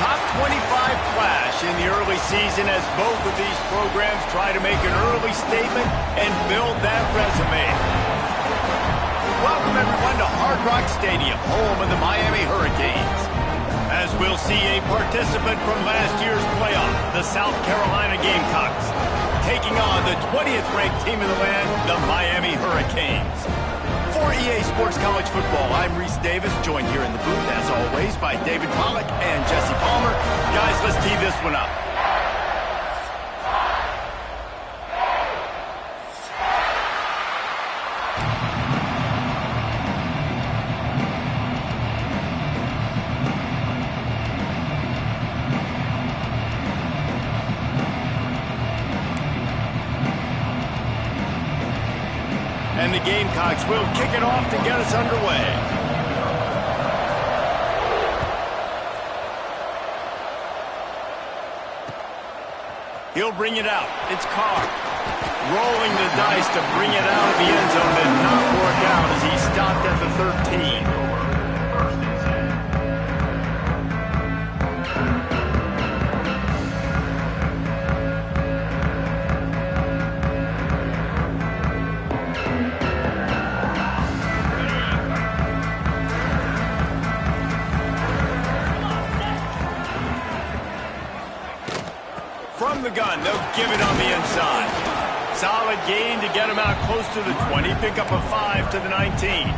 top 25 clash in the early season as both of these programs try to make an early statement and build that resume. Welcome, everyone, to Hard Rock Stadium, home of the Miami Hurricanes. As we'll see a participant from last year's playoff, the South Carolina Gamecocks, taking on the 20th ranked team in the land, the Miami Hurricanes. For EA Sports College Football, I'm Reese Davis, joined here in the booth, as always, by David Pollack and Jesse Palmer. Guys, let's tee this one up. And the Gamecocks will kick it off to get us underway. He'll bring it out. It's Carr. Rolling the dice to bring it out of the end zone did not work out as he stopped at the 13. From the gun, they'll give it on the inside. Solid gain to get him out close to the 20. Pick up a 5 to the 19.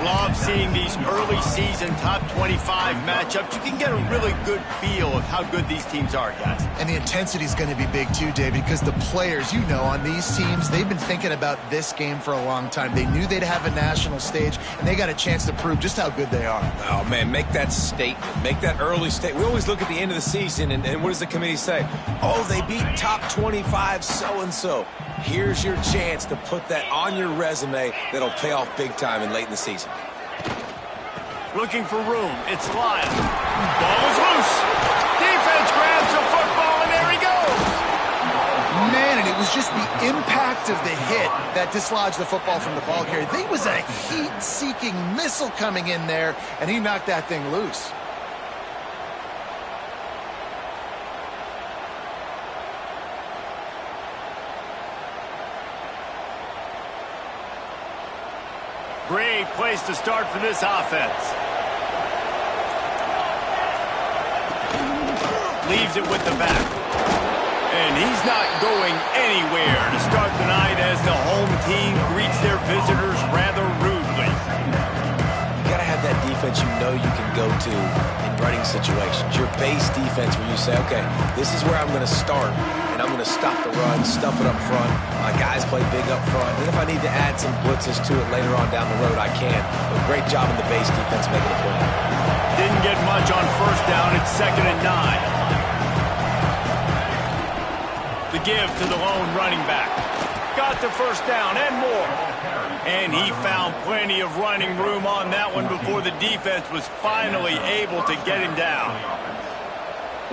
Love seeing these early season top 25 matchups. You can get a really good feel of how good these teams are, guys. And the intensity is going to be big too, David, because the players, you know, on these teams, they've been thinking about this game for a long time. They knew they'd have a national stage, and they got a chance to prove just how good they are. Oh, man, make that statement. Make that early statement. We always look at the end of the season, and what does the committee say? Oh, they beat top 25 so-and-so. Here's your chance to put that on your resume that'll pay off big time and late in the season. Looking for room. It's Lyle. Ball is loose. Defense grabs the football, and there he goes. Man, and it was just the impact of the hit that dislodged the football from the ball carrier. There was a heat-seeking missile coming in there, and he knocked that thing loose. Great place to start for this offense. Leaves it with the back. And he's not going anywhere to start the night as the home team greets their visitors rather rudely. You got to have that defense you know you can go to in running situations. Your base defense where you say, okay, this is where I'm going to start, and I'm going to stop the run, stuff it up front. My guys play big up front. And if I need to add some blitzes to it later on down the road, I can. But great job in the base defense making a play. Didn't get much on first down. It's 2nd and 9. The give to the lone running back. Got the first down and more. And he found plenty of running room on that one before the defense was finally able to get him down.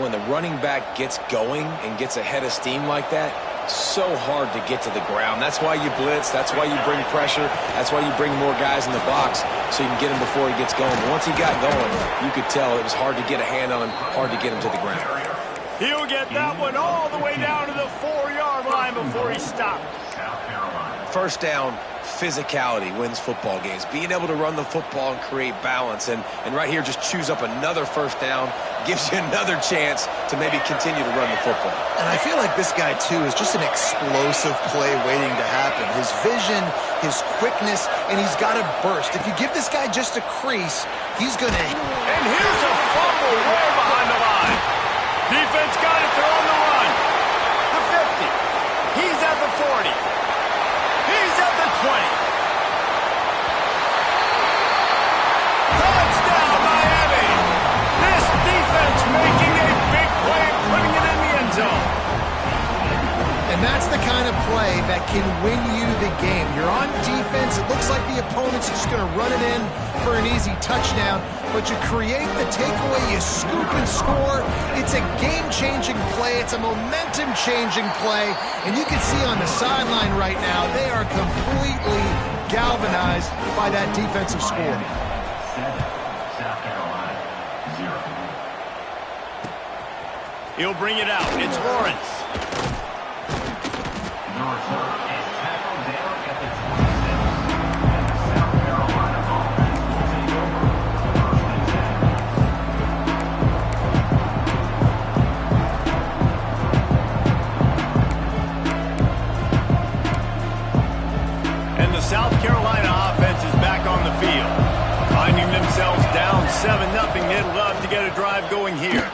When the running back gets going and gets ahead of steam like that, so hard to get to the ground. That's why you blitz. That's why you bring pressure. That's why you bring more guys in the box so you can get him before he gets going. But once he got going, you could tell it was hard to get a hand on him, hard to get him to the ground. He'll get that one all the way down to the 4-yard line before he stopped. First down, physicality wins football games. Being able to run the football and create balance. And right here, just choose up another first down, gives you another chance to maybe continue to run the football. And I feel like this guy, too, is just an explosive play waiting to happen. His vision, his quickness, and he's got a burst. If you give this guy just a crease, he's going to... And here's a fumble way behind the line. Defense got it. They're on the run. The 50. He's at the 40. He's at the 20. Touchdown, Miami. This defense making a big play, putting it in the end zone. And that's the kind of play that can win you the game. You're on defense. It looks like the opponent's just going to run it in for an easy touchdown, but you create the takeaway, you scoop and score. It's a game-changing play. It's a momentum-changing play. And you can see on the sideline right now, they are completely galvanized by that defensive score. He'll bring it out. It's Lawrence. And the South Carolina offense is back on the field. Finding themselves down 7-0, they'd love to get a drive going here.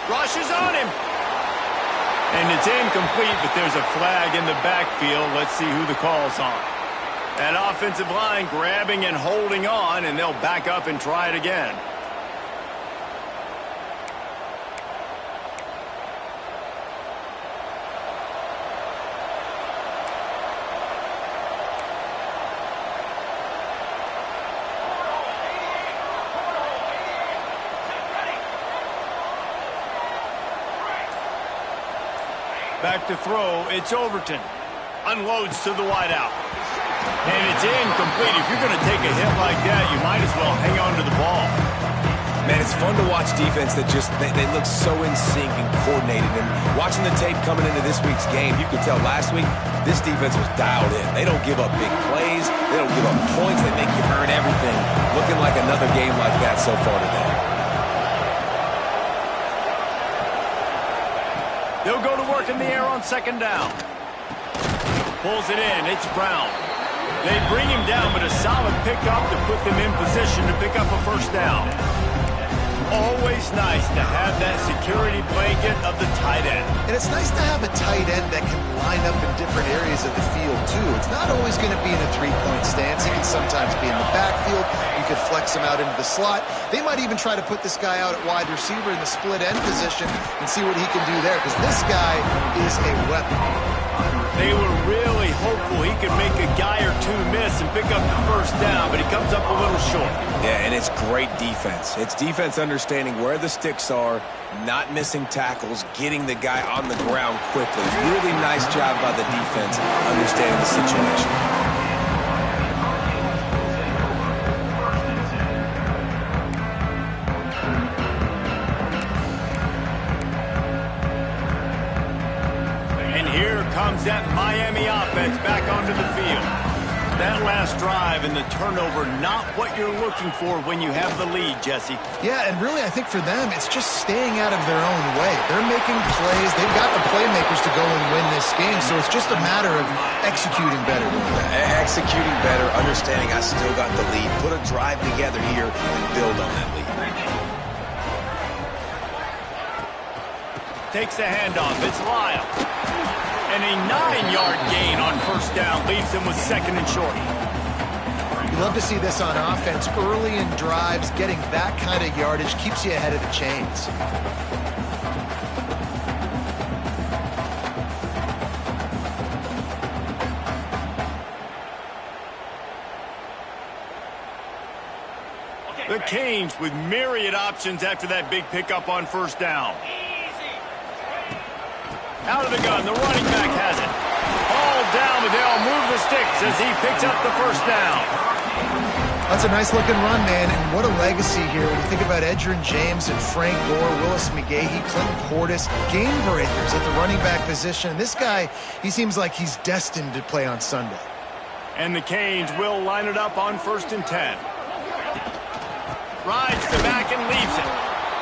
Rushes on him. And it's incomplete, but there's a flag in the backfield. Let's see who the call's on. That offensive line grabbing and holding on, and they'll back up and try it again. Back to throw, it's Overton. Unloads to the wideout. And it's incomplete. If you're going to take a hit like that, you might as well hang on to the ball. Man, it's fun to watch defense that just, they look so in sync and coordinated. And watching the tape coming into this week's game, you could tell last week, this defense was dialed in. They don't give up big plays. They don't give up points. They make you earn everything. Looking like another game like that so far today. They'll go to work in the air on second down. Pulls it in. It's Brown. They bring him down, but a solid pickup to put them in position to pick up a first down. Always nice to have that security blanket of the tight end. And it's nice to have a tight end that can line up in different areas of the field, too. It's not always going to be in a three-point stance. He can sometimes be in the backfield. You could flex him out into the slot. They might even try to put this guy out at wide receiver in the split end position and see what he can do there, because this guy is a weapon. They were really hopeful he could make a guy or two miss and pick up the first down, but he comes up a little short. Yeah, and it's great defense. It's defense understanding where the sticks are, not missing tackles, getting the guy on the ground quickly. Really nice job by the defense understanding the situation. Comes that Miami offense back onto the field. That last drive and the turnover, not what you're looking for when you have the lead, Jesse. Yeah, and really I think for them, it's just staying out of their own way. They're making plays. They've got the playmakers to go and win this game, so it's just a matter of executing better. Executing better, understanding I still got the lead. Put a drive together here and build on that lead. Takes the handoff. It's Lyle. And a 9-yard gain on first down leaves him with second and short. You love to see this on offense. Early in drives, getting that kind of yardage keeps you ahead of the chains. The Canes with myriad options after that big pickup on first down. Out of the gun, the running back has it. All down, but they'll move the sticks as he picks up the first down. That's a nice-looking run, man, and what a legacy here. When you think about Edgerrin James and Frank Gore, Willis McGahee, Clinton Portis, game breakers at the running back position. This guy, he seems like he's destined to play on Sunday. And the Canes will line it up on 1st and 10. Rides the back and leaves it.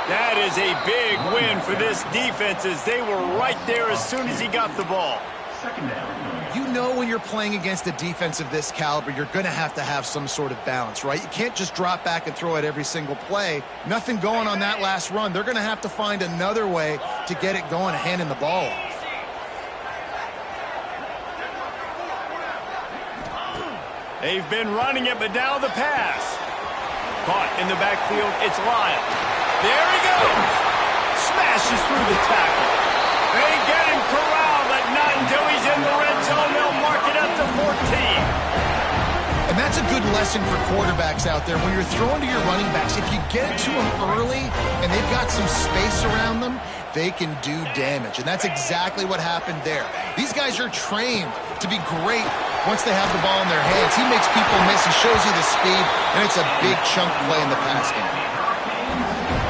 That is a big win for this defense as they were right there as soon as he got the ball. You know when you're playing against a defense of this caliber, you're going to have some sort of balance, right? You can't just drop back and throw it every single play. Nothing going on that last run. They're going to have to find another way to get it going, handing the ball off. They've been running it, but now the pass. Caught in the backfield, it's Lyle. There he goes. Smashes through the tackle. They get him corralled, but not until he's in the red zone. They'll mark it at the 14. And that's a good lesson for quarterbacks out there. When you're throwing to your running backs, if you get it to them early and they've got some space around them, they can do damage. And that's exactly what happened there. These guys are trained to be great once they have the ball in their hands. He makes people miss. He shows you the speed, and it's a big chunk play in the pass game.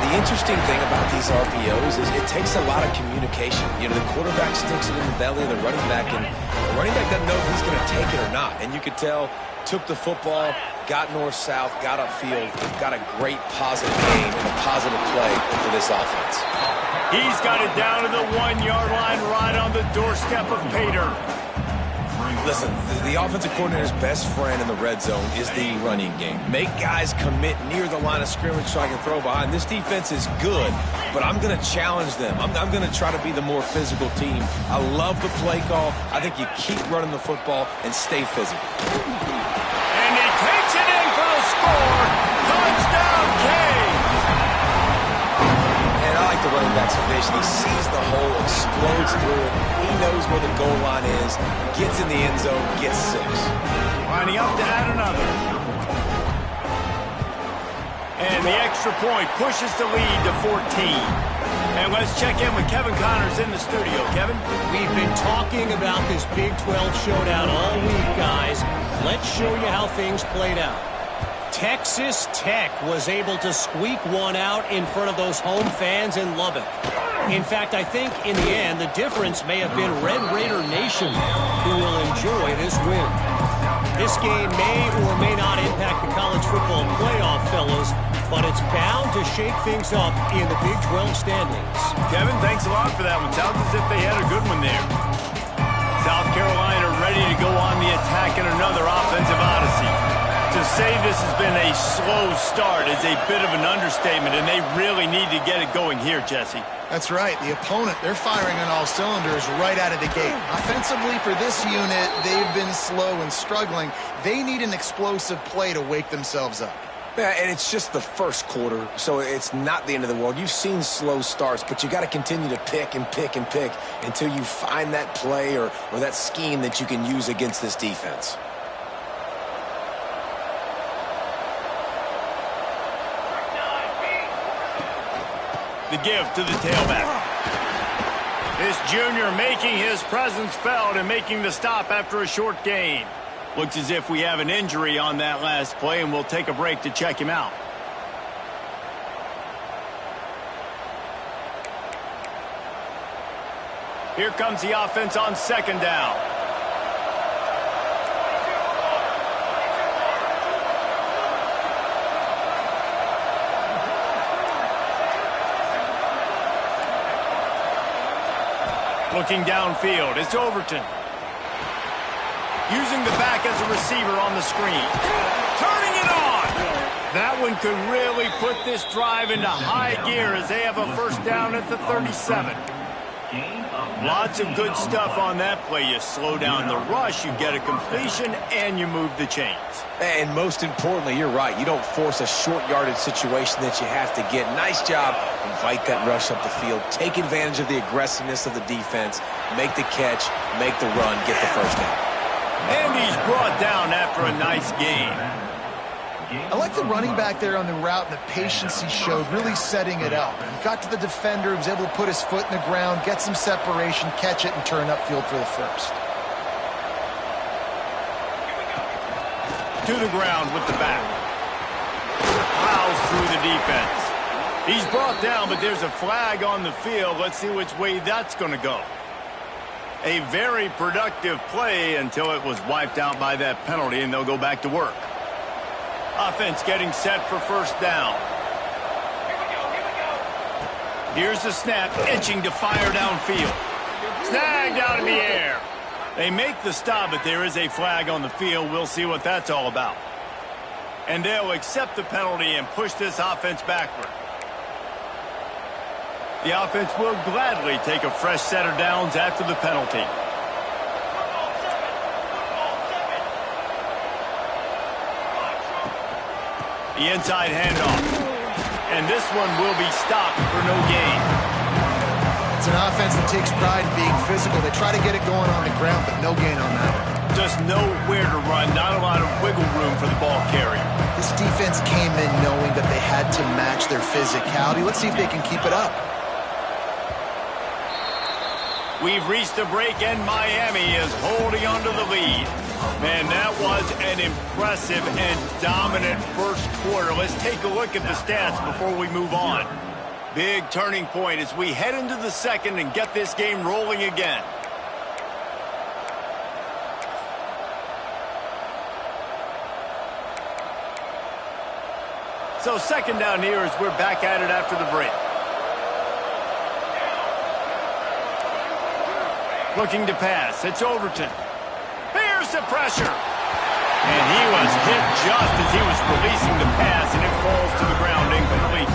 The interesting thing about these RPOs is it takes a lot of communication. You know, the quarterback sticks it in the belly of the running back, and the running back doesn't know if he's going to take it or not. And you could tell, took the football, got north-south, got upfield, got a great positive game and a positive play for this offense. He's got it down to the 1-yard line right on the doorstep of Pater. Listen, the offensive coordinator's best friend in the red zone is the running game. Make guys commit near the line of scrimmage so I can throw behind. This defense is good, but I'm going to challenge them. I'm going to try to be the more physical team. I love the play call. I think you keep running the football and stay physical. And he takes it in for the score. Touchdown, Canes! And I like the running back's vision. He sees the hole, explodes through it. He knows where the goal line is, gets in the end zone, gets 6. Lining up to add another. And the extra point pushes the lead to 14. And let's check in with Kevin Connors in the studio. Kevin? We've been talking about this Big 12 showdown all week, guys. Let's show you how things played out. Texas Tech was able to squeak one out in front of those home fans in Lubbock. In fact, I think in the end, the difference may have been Red Raider Nation who will enjoy this win. This game may or may not impact the college football playoff, fellas, but it's bound to shake things up in the Big 12 standings. Kevin, thanks a lot for that one. Sounds as if they had a good one there. South Carolina ready to go on the attack in another offensive odyssey. To say this has been a slow start is a bit of an understatement, and they really need to get it going here, Jesse. That's right. The opponent, they're firing on all cylinders right out of the gate. Offensively, for this unit, they've been slow and struggling. They need an explosive play to wake themselves up. Yeah, and it's just the first quarter, so it's not the end of the world. You've seen slow starts, but you got to continue to pick and pick and pick until you find that play or that scheme that you can use against this defense. The give to the tailback. This junior making his presence felt and making the stop after a short gain. Looks as if we have an injury on that last play, and we'll take a break to check him out. Here comes the offense on second down. Looking downfield, it's Overton. Using the back as a receiver on the screen. Turning it on! That one could really put this drive into high gear as they have a first down at the 37. Lots of good stuff on that play. You slow down the rush, you get a completion, and you move the chains. And most importantly, you're right. You don't force a short yardage situation that you have to get. Nice job. Invite that rush up the field. Take advantage of the aggressiveness of the defense. Make the catch. Make the run. Get the first down. And he's brought down after a nice gain. I like the running back there on the route and the patience he showed, really setting it up. He got to the defender, he was able to put his foot in the ground, get some separation, catch it, and turn upfield for the first. To the ground with the back. Plows through the defense. He's brought down, but there's a flag on the field. Let's see which way that's going to go. A very productive play until it was wiped out by that penalty, and they'll go back to work. Offense getting set for first down. Here's the snap, itching to fire downfield. Snagged out in the air. They make the stop, but there is a flag on the field. We'll see what that's all about. And they'll accept the penalty and push this offense backward. The offense will gladly take a fresh set of downs after the penalty. The inside handoff. And this one will be stopped for no gain. It's an offense that takes pride in being physical. They try to get it going on the ground, but no gain on that one. Just nowhere to run. Not a lot of wiggle room for the ball carrier. This defense came in knowing that they had to match their physicality. Let's see if they can keep it up. We've reached a break, and Miami is holding on to the lead. Man, that was an impressive and dominant first quarter. Let's take a look at the stats before we move on. Big turning point as we head into the second and get this game rolling again. So second down here as we're back at it after the break. Looking to pass. It's Overton. Here's the pressure. And he was hit just as he was releasing the pass, and it falls to the ground incomplete.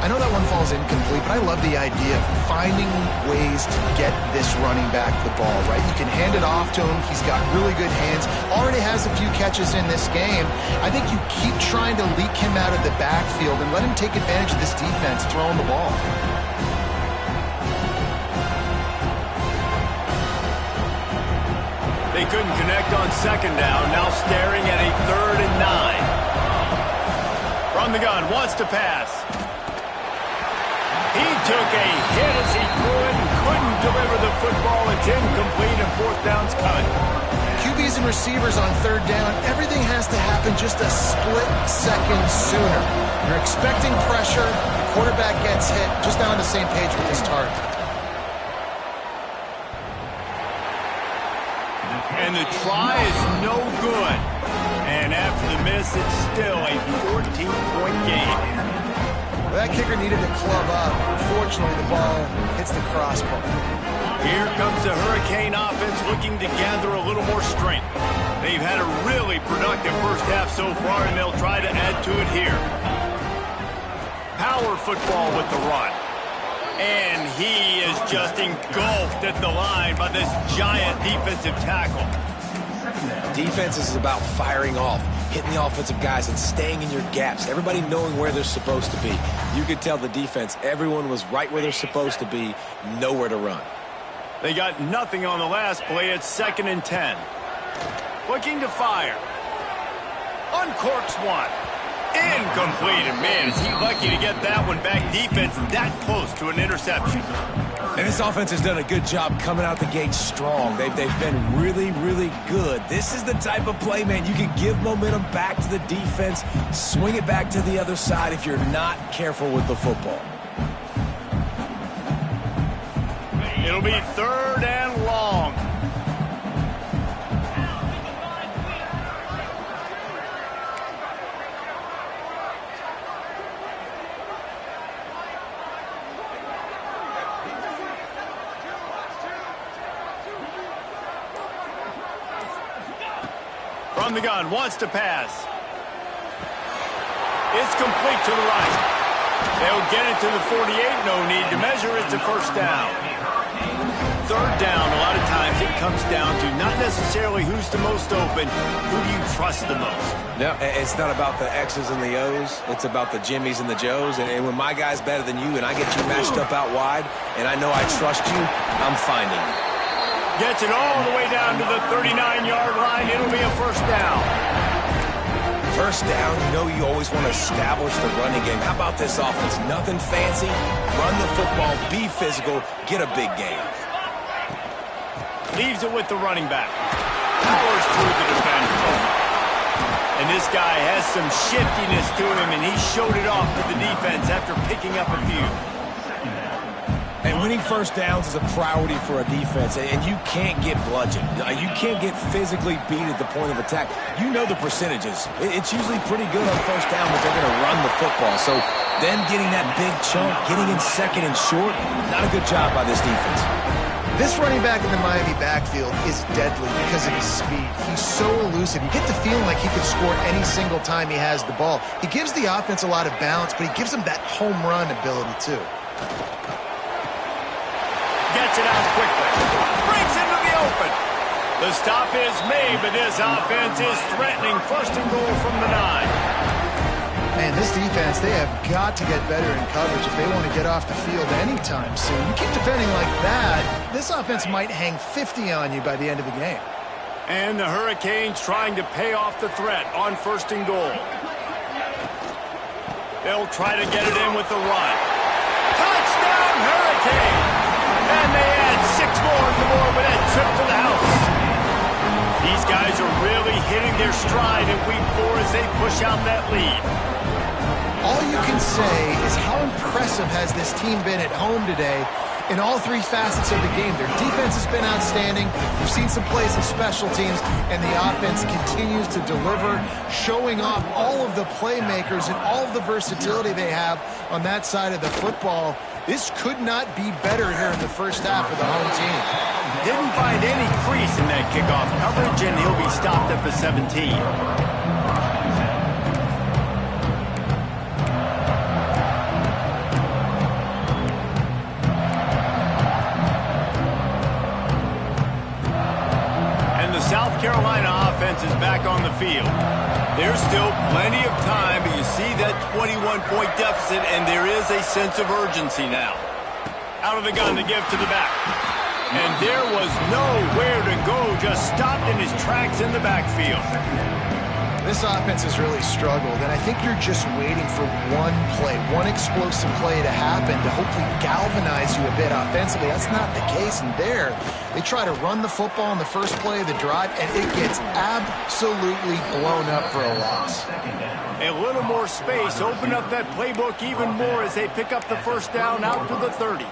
I know that one falls incomplete, but I love the idea of finding ways to get this running back the ball, right? You can hand it off to him. He's got really good hands. Already has a few catches in this game. I think you keep trying to leak him out of the backfield and let him take advantage of this defense throwing the ball. They couldn't connect on second down. Now staring at a 3rd and 9. From the gun, wants to pass. He took a hit as he threw it and couldn't deliver the football. It's incomplete and 4th down's coming. QBs and receivers on 3rd down, everything has to happen just a split second sooner. You're expecting pressure, the quarterback gets hit, just not on the same page with his target. And the try is no good. And after the miss, it's still a 14-point game. Well, that kicker needed to club up. Unfortunately, the ball hits the crossbar. Here comes the Hurricane offense looking to gather a little more strength. They've had a really productive first half so far, and they'll try to add to it here. Power football with the run. And he is just engulfed at the line by this giant defensive tackle. Defense is about firing off, hitting the offensive guys and staying in your gaps. Everybody knowing where they're supposed to be. You could tell the defense, everyone was right where they're supposed to be, nowhere to run. They got nothing on the last play. It's 2nd and 10. Looking to fire. Uncorks one. Incomplete. And man, is he lucky to get that one back. Defense that close to an interception. And this offense has done a good job coming out the gate strong. They've been really, really good. This is the type of play, man, you can give momentum back to the defense, swing it back to the other side if you're not careful with the football. It'll be 3rd and long. From the gun, wants to pass. It's complete to the right. They'll get it to the 48, no need to measure. It's a 1st down. 3rd down, a lot of times it comes down to not necessarily who's the most open, who do you trust the most? No, it's not about the X's and the O's. It's about the Jimmies and the Joes. And when my guy's better than you and I get you matched up out wide and I know I trust you, I'm finding you. Gets it all the way down to the 39-yard line. It'll be a 1st down. 1st down, you know you always want to establish the running game. How about this offense? Nothing fancy. Run the football, be physical, get a big gain. Leaves it with the running back. Powers through the defender. And this guy has some shiftiness to him, and he showed it off to the defense after picking up a few. And winning 1st downs is a priority for a defense, and you can't get bludgeoned. You can't get physically beat at the point of attack. You know the percentages. It's usually pretty good on 1st down, but they're going to run the football. So them getting that big chunk, getting in 2nd and short, not a good job by this defense. This running back in the Miami backfield is deadly because of his speed. He's so elusive. You get the feeling like he could score any single time he has the ball. He gives the offense a lot of balance, but he gives them that home run ability too. Gets it out quickly. Breaks into the open. The stop is made, but this offense is threatening 1st and goal from the 9. Man, this defense, they have got to get better in coverage if they want to get off the field anytime soon. You keep defending like that, this offense might hang 50 on you by the end of the game. And the Hurricanes trying to pay off the threat on 1st and goal. They'll try to get it in with the run. Touchdown, Hurricane! And they add 6 more on the board with that trip to the house. These guys are really hitting their stride in week 4 as they push out that lead. All you can say is guys, how impressive has this team been at home today in all three facets of the game? Their defense has been outstanding. We've seen some plays in special teams, and the offense continues to deliver, showing off all of the playmakers and all of the versatility they have on that side of the football. This could not be better here in the first half of the home team. Didn't find any crease in that kickoff coverage, and he'll be stopped at the 17. South Carolina offense is back on the field. There's still plenty of time, but you see that 21-point deficit, and there is a sense of urgency now. Out of the gun to give to the back. And there was nowhere to go, just stopped in his tracks in the backfield. This offense has really struggled, and I think you're just waiting for one play, one explosive play to happen to hopefully galvanize you a bit offensively. That's not the case, and there, they try to run the football in the first play of the drive, and it gets absolutely blown up for a loss. A little more space, open up that playbook even more as they pick up the first down out to the 30.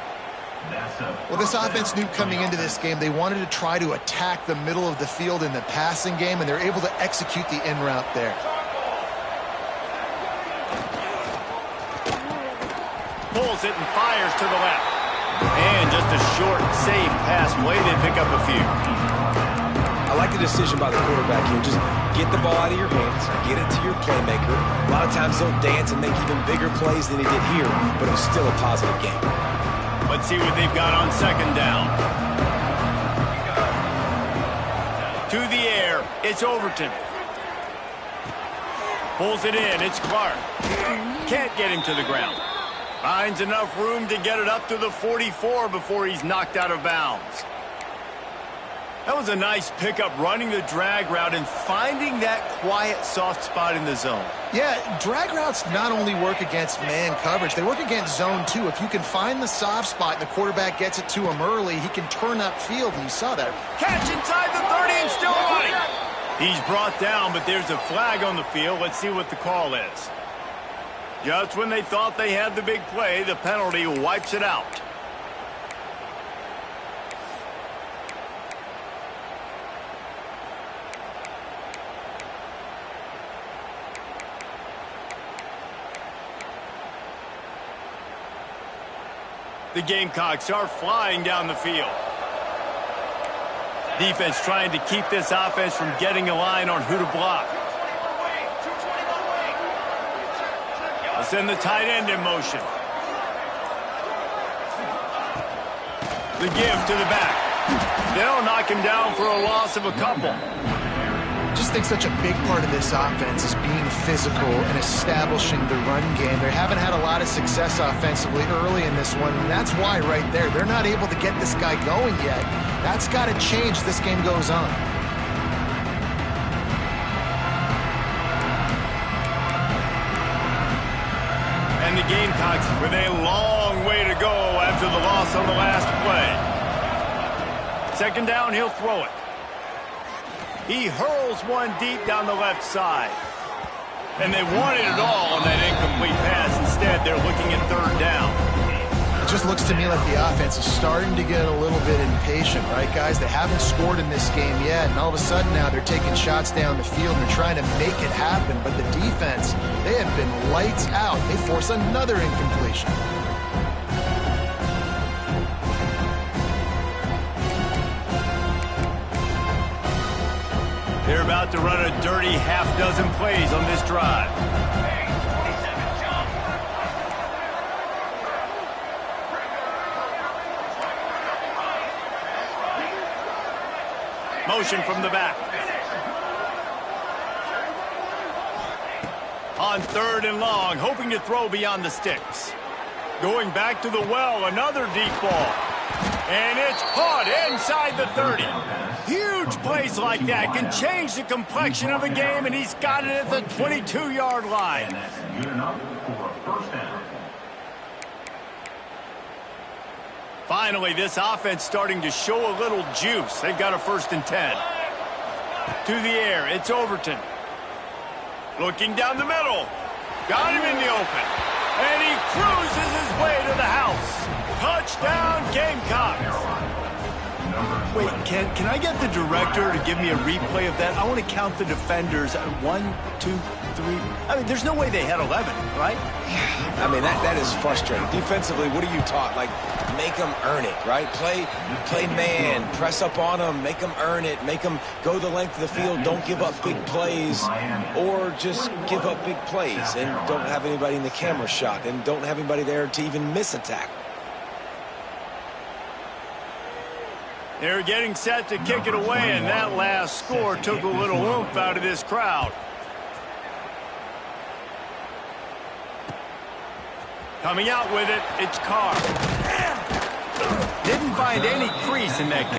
Well, this offense knew coming into this game they wanted to try to attack the middle of the field in the passing game, and they're able to execute the in route there. Pulls it and fires to the left. And just a short, safe pass play. They pick up a few. I like the decision by the quarterback here. Just get the ball out of your hands, get it to your playmaker. A lot of times they'll dance and make even bigger plays than he did here, but it was still a positive game. Let's see what they've got on second down. To the air, it's Overton. Pulls it in, it's Clark. Can't get him to the ground. Finds enough room to get it up to the 44 before he's knocked out of bounds. That was a nice pickup, running the drag route and finding that quiet, soft spot in the zone. Yeah, drag routes not only work against man coverage, they work against zone too. If you can find the soft spot and the quarterback gets it to him early, he can turn upfield, and you saw that. Catch inside the 30 and still running. He's brought down, but there's a flag on the field. Let's see what the call is. Just when they thought they had the big play, the penalty wipes it out. The Gamecocks are flying down the field. Defense trying to keep this offense from getting a line on who to block. They'll send the tight end in motion. The give to the back. They'll knock him down for a loss of a couple. I just think such a big part of this offense is being physical and establishing the run game. They haven't had a lot of success offensively early in this one, and that's why right there, they're not able to get this guy going yet. That's got to change as this game goes on. And the Gamecocks with a long way to go after the loss on the last play. Second down, he'll throw it. He hurls one deep down the left side. And they wanted it all on that incomplete pass. Instead, they're looking at third down. It just looks to me like the offense is starting to get a little bit impatient, right, guys? They haven't scored in this game yet, and all of a sudden now they're taking shots down the field and they're trying to make it happen. But the defense, they have been lights out. They force another incompletion. They're about to run a dirty half-dozen plays on this drive. Motion from the back. On third and long, hoping to throw beyond the sticks. Going back to the well, another deep ball. And it's caught inside the 30. Huge plays like that can change the complexion of a game, and he's got it at the 22-yard line. Finally, this offense starting to show a little juice. They've got a 1st and 10. To the air, it's Overton. Looking down the middle. Got him in the open. And he cruised Touchdown, Gamecocks! Wait, can I get the director to give me a replay of that? I want to count the defenders. 1, 2, 3. I mean, there's no way they had 11, right? I mean, that is frustrating. Defensively, what are you taught? Like, make them earn it, right? Play man, press up on them, make them earn it, make them go the length of the field, don't give up big plays, or just give up big plays and don't have anybody in the camera shot and don't have anybody there to even miss a tackle. They're getting set to kick it away, and that last score took a little oomph out of this crowd. Coming out with it, it's Carr. Didn't find any crease in that.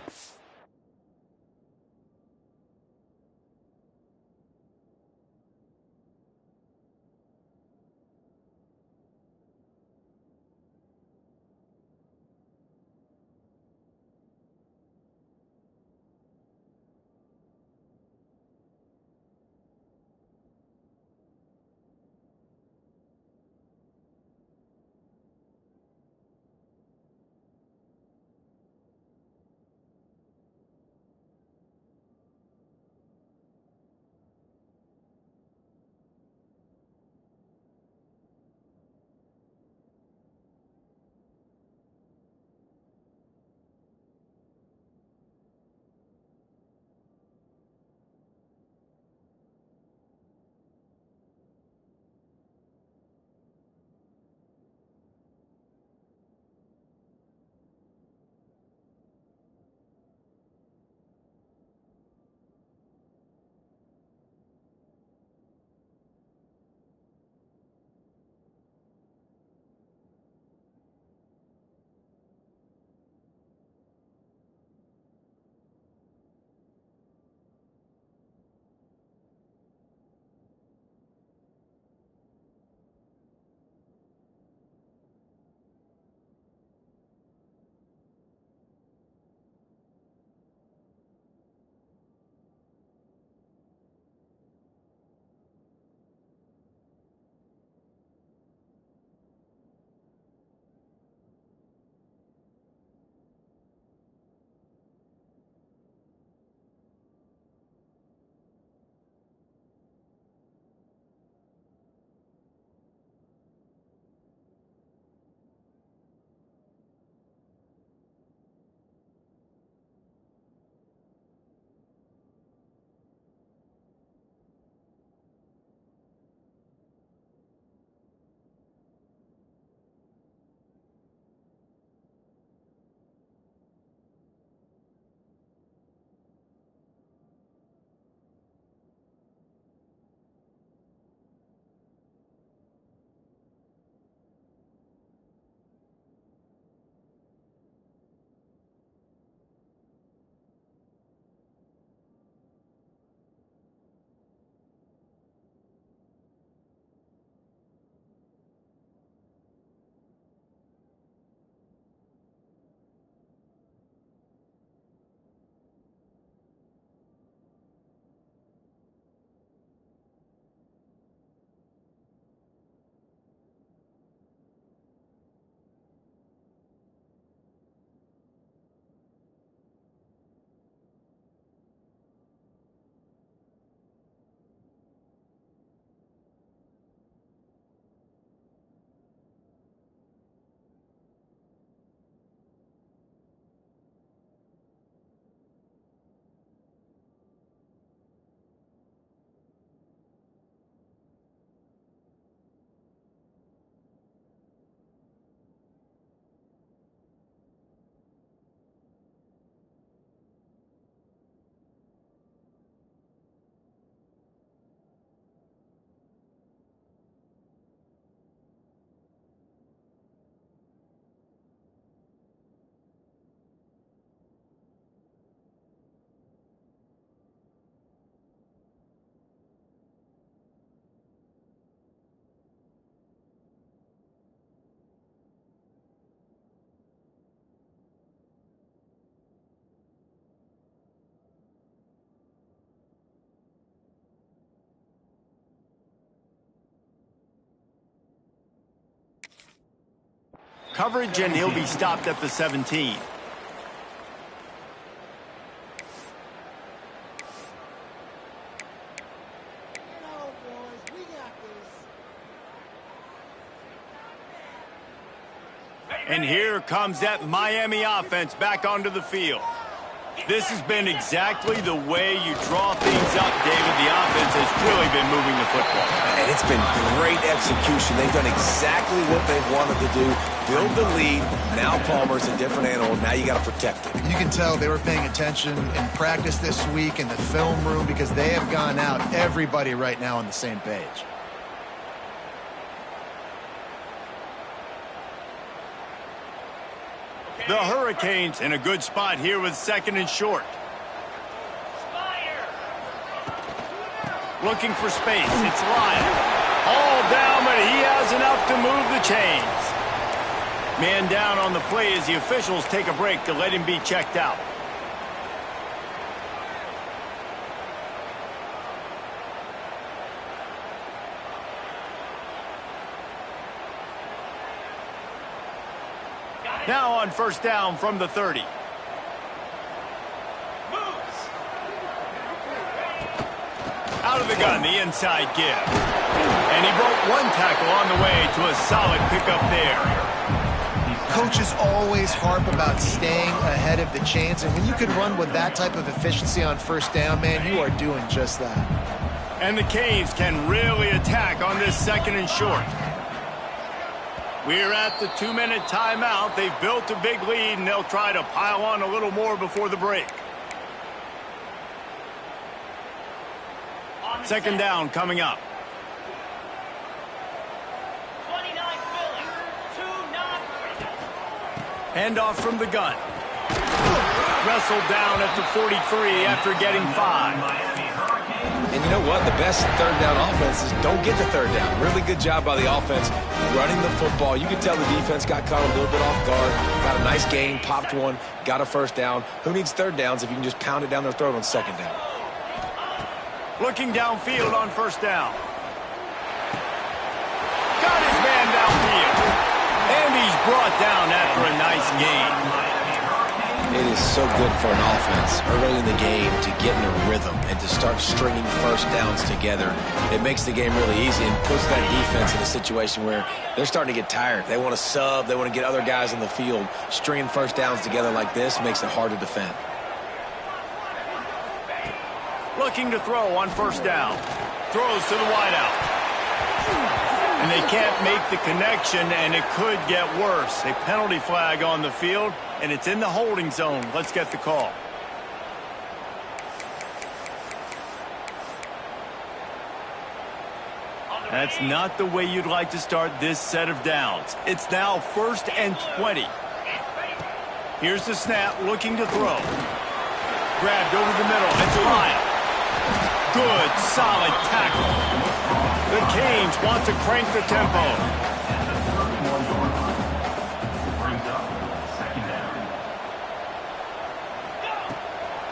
coverage, and he'll be stopped at the 17. And here comes that Miami offense back onto the field. This has been exactly the way you draw things up, David. The offense has really been moving the football. And it's been great execution. They've done exactly what they've wanted to do. Build the lead. Now Palmer's a different animal. Now you got to protect it. You can tell they were paying attention in practice this week in the film room because they have gone out, everybody right now on the same page. The Hurricanes in a good spot here with 2nd and short. Looking for space. It's Lyle. All down, but he has enough to move the chains. Man down on the play as the officials take a break to let him be checked out. Now on 1st down from the 30. Out of the gun, the inside give. And he broke one tackle on the way to a solid pickup there. Coaches always harp about staying ahead of the chains, and when you can run with that type of efficiency on 1st down, man, you are doing just that. And the Canes can really attack on this 2nd and short. We're at the 2-minute timeout. They've built a big lead, and they'll try to pile on a little more before the break. 2nd down coming up. Handoff from the gun. Wrestled down at the 43 after getting 5. And you know what? The best 3rd down offense is don't get to 3rd down. Really good job by the offense running the football. You can tell the defense got caught a little bit off guard. Got a nice gain, popped one, got a 1st down. Who needs 3rd downs if you can just pound it down their throat on 2nd down? Looking downfield on 1st down. Got his man downfield. And he's brought down after a nice gain. It is so good for an offense early in the game to get in a rhythm and to start stringing 1st downs together. It makes the game really easy and puts that defense in a situation where they're starting to get tired. They want to sub. They want to get other guys in the field. Stringing 1st downs together like this makes it hard to defend. Looking to throw on 1st down. Throws to the wideout. And they can't make the connection, and it could get worse. A penalty flag on the field, and it's in the holding zone. Let's get the call. That's not the way you'd like to start this set of downs. It's now 1st and 20. Here's the snap, looking to throw. Grabbed over the middle. It's Lyle. Good, solid tackle. The Canes want to crank the tempo.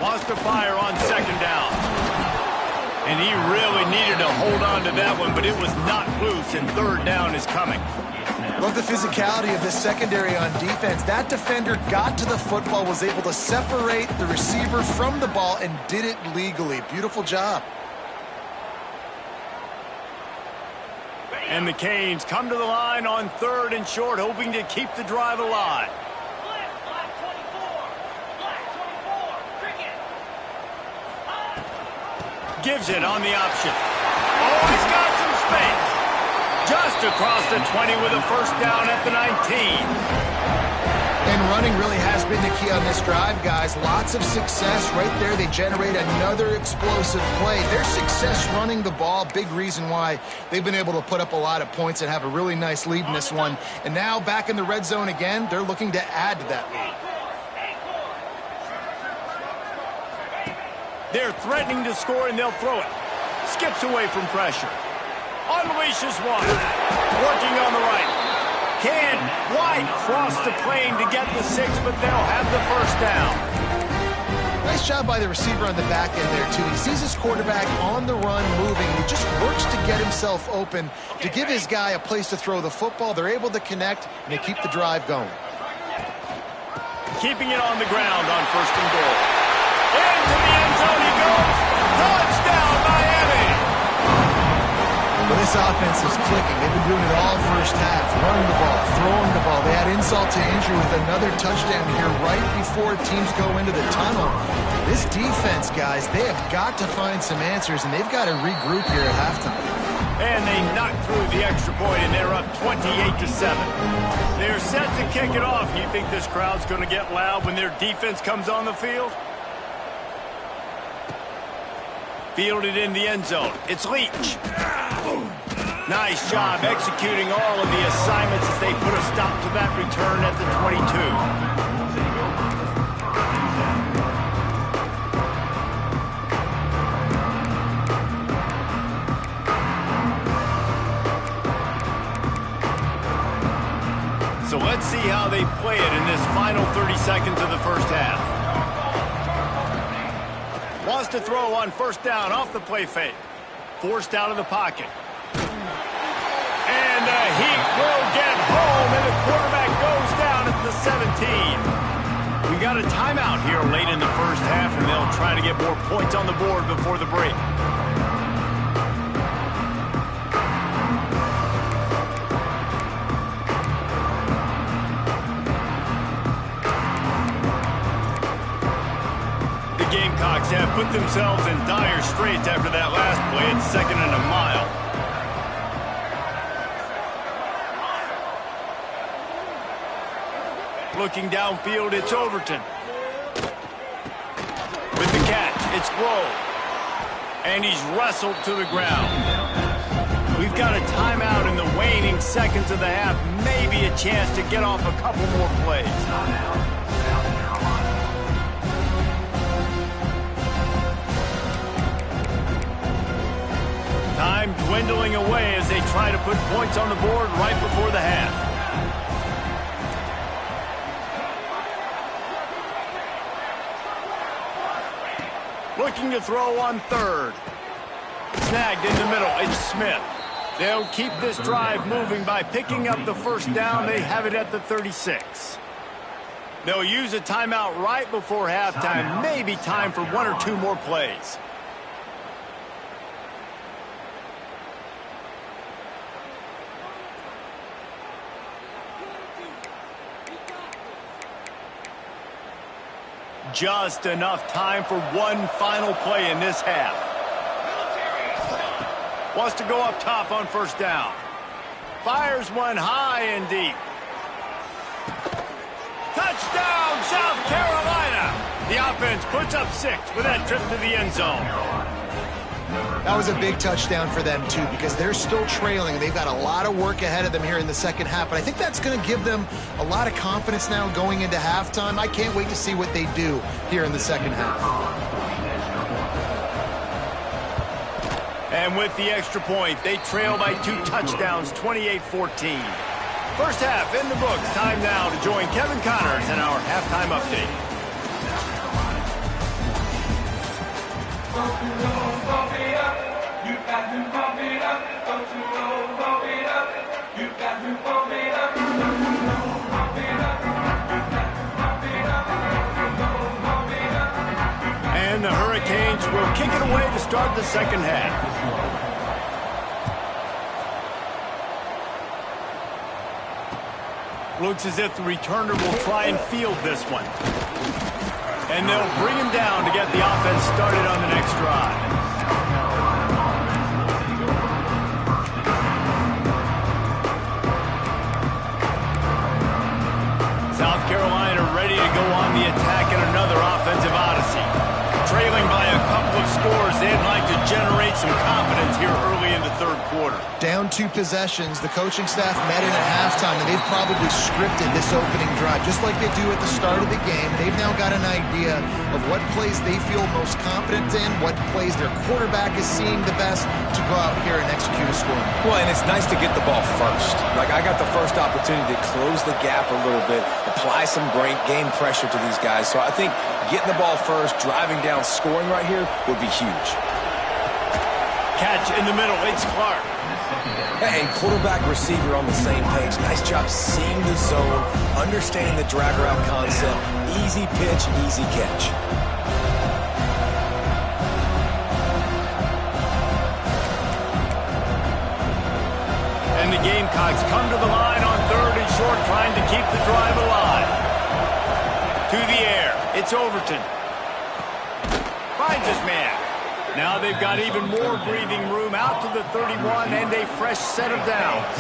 Wants to fire on 2nd down. And he really needed to hold on to that one, but it was not loose, and 3rd down is coming. Love the physicality of this secondary on defense. That defender got to the football, was able to separate the receiver from the ball, and did it legally. Beautiful job. And the Canes come to the line on 3rd and short, hoping to keep the drive alive. Gives it on the option. Oh, he's got some space. Just across the 20 with a 1st down at the 19. And running really has been the key on this drive, guys. Lots of success right there. They generate another explosive play. Their success running the ball, big reason why they've been able to put up a lot of points and have a really nice lead in this one. And now back in the red zone again, they're looking to add to that lead. They're threatening to score, and they'll throw it. Skips away from pressure. Unleashes one. Working on the right. Can White cross the plane to get the 6, but they'll have the 1st down. Nice job by the receiver on the back end there, too. He sees his quarterback on the run moving. He just works to get himself open, to give his guy a place to throw the football. They're able to connect, and they keep the drive going. Keeping it on the ground on 1st and goal. Into the end zone he goes. Touchdown, Miami! Well, this offense is clicking. They've been doing it all first half, running the ball, throwing the ball. They had insult to injury with another touchdown here right before teams go into the tunnel. This defense, guys, they have got to find some answers, and they've got to regroup here at halftime. And they knocked through the extra point, and they're up 28-7. They're set to kick it off. You think this crowd's going to get loud when their defense comes on the field? Fielded in the end zone. It's Leach. Nice job executing all of the assignments as they put a stop to that return at the 22. So let's see how they play it in this final 30 seconds of the first half. Wants to throw on 1st down off the play fake. Forced out of the pocket. And the Heat will get home, and the quarterback goes down at the 17. We got a timeout here late in the first half, and they'll try to get more points on the board before the break. Gamecocks have put themselves in dire straits after that last play. It's 2nd and a mile. Looking downfield, it's Overton. With the catch, it's Grove. And he's wrestled to the ground. We've got a timeout in the waning seconds of the half. Maybe a chance to get off a couple more plays. Time dwindling away as they try to put points on the board right before the half. Looking to throw on 3rd. Snagged in the middle. It's Smith. They'll keep this drive moving by picking up the 1st down. They have it at the 36. They'll use a timeout right before halftime. Maybe time for 1 or 2 more plays. Just enough time for one final play in this half. Wants to go up top on 1st down. Fires one high and deep. Touchdown, South Carolina! The offense puts up 6 with that trip to the end zone. That was a big touchdown for them, too, because they're still trailing. They've got a lot of work ahead of them here in the second half, but I think that's going to give them a lot of confidence now going into halftime. I can't wait to see what they do here in the second half. And with the extra point, they trail by 2 touchdowns, 28-14. First half in the books. Time now to join Kevin Connors in our halftime update. And the Hurricanes will kick it away to start the second half. Looks as if the returner will try and field this one. And they'll bring him down to get the offense started on the next drive. South Carolina ready to go on the attack in another offensive odyssey. Trailing by a couple of scores, they'd like to generate some confidence here early in the third quarter. Down 2 possessions, the coaching staff met in at halftime, and they've probably scripted this opening drive, just like they do at the start of the game. They've now got an idea of what plays they feel most confident in, what plays their quarterback is seeing the best to go out here and execute a score. Well, and it's nice to get the ball first. Like, I got the first opportunity to close the gap a little bit, apply some great game pressure to these guys. So I think getting the ball first, driving down, scoring right here would be huge. Catch in the middle, it's Clark. And quarterback receiver on the same page. Nice job seeing the zone, understanding the drag route concept. Easy pitch, easy catch. And the Gamecocks come to the line on 3rd and short, trying to keep the drive alive. To the air, it's Overton. Finds his man. Now they've got even more breathing room out to the 31 and a fresh set of downs.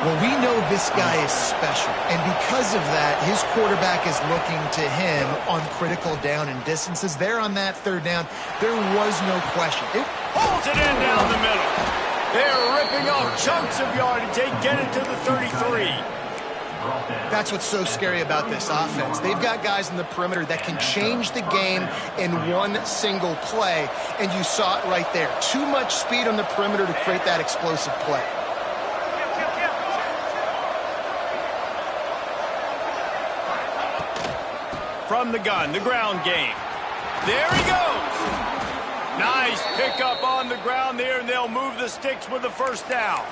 Well, we know this guy is special, and because of that, his quarterback is looking to him on critical down and distances. There on that 3rd down, there was no question. It pulls it in down the middle. They're ripping off chunks of yardage. They get it to the 33. That's what's so scary about this offense. They've got guys in the perimeter that can change the game in one single play, and you saw it right there. Too much speed on the perimeter to create that explosive play. From the gun, the ground game. There he goes. Nice pickup on the ground there, and they'll move the sticks with the first down.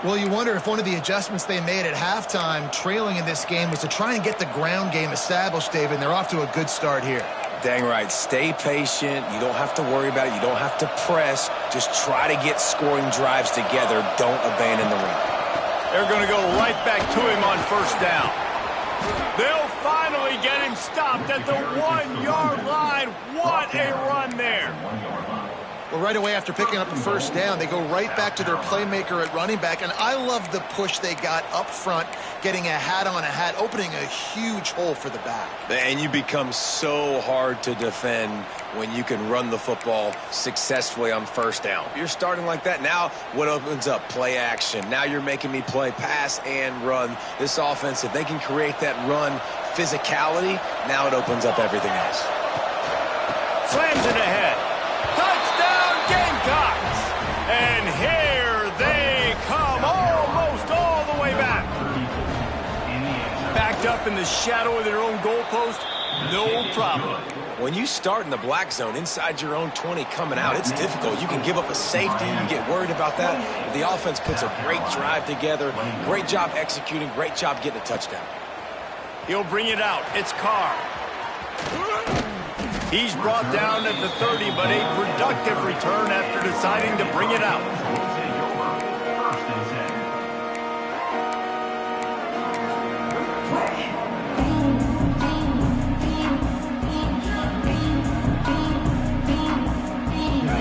Well, you wonder if one of the adjustments they made at halftime, trailing in this game, was to try and get the ground game established, David, and they're off to a good start here. Dang right. Stay patient. You don't have to worry about it. You don't have to press. Just try to get scoring drives together. Don't abandon the run. They're going to go right back to him on first down. They'll finally get him stopped at the 1-yard line. What a run there. Well, right away after picking up the first down, they go right back to their playmaker at running back. And I love the push they got up front, getting a hat on a hat, opening a huge hole for the back. And you become so hard to defend when you can run the football successfully on first down. You're starting like that. Now what opens up? Play action. Now you're making me play pass and run. This offense, if they can create that run physicality, now it opens up everything else. Slams it ahead. Touchdown Gamecocks! And here they come, almost all the way back. Backed up in the shadow of their own goalpost, no problem. When you start in the black zone inside your own 20 coming out, it's difficult. You can give up a safety. You get worried about that. But the offense puts a great drive together. Great job executing. Great job getting a touchdown. He'll bring it out. It's Carr. He's brought down at the 30, but a productive return after deciding to bring it out.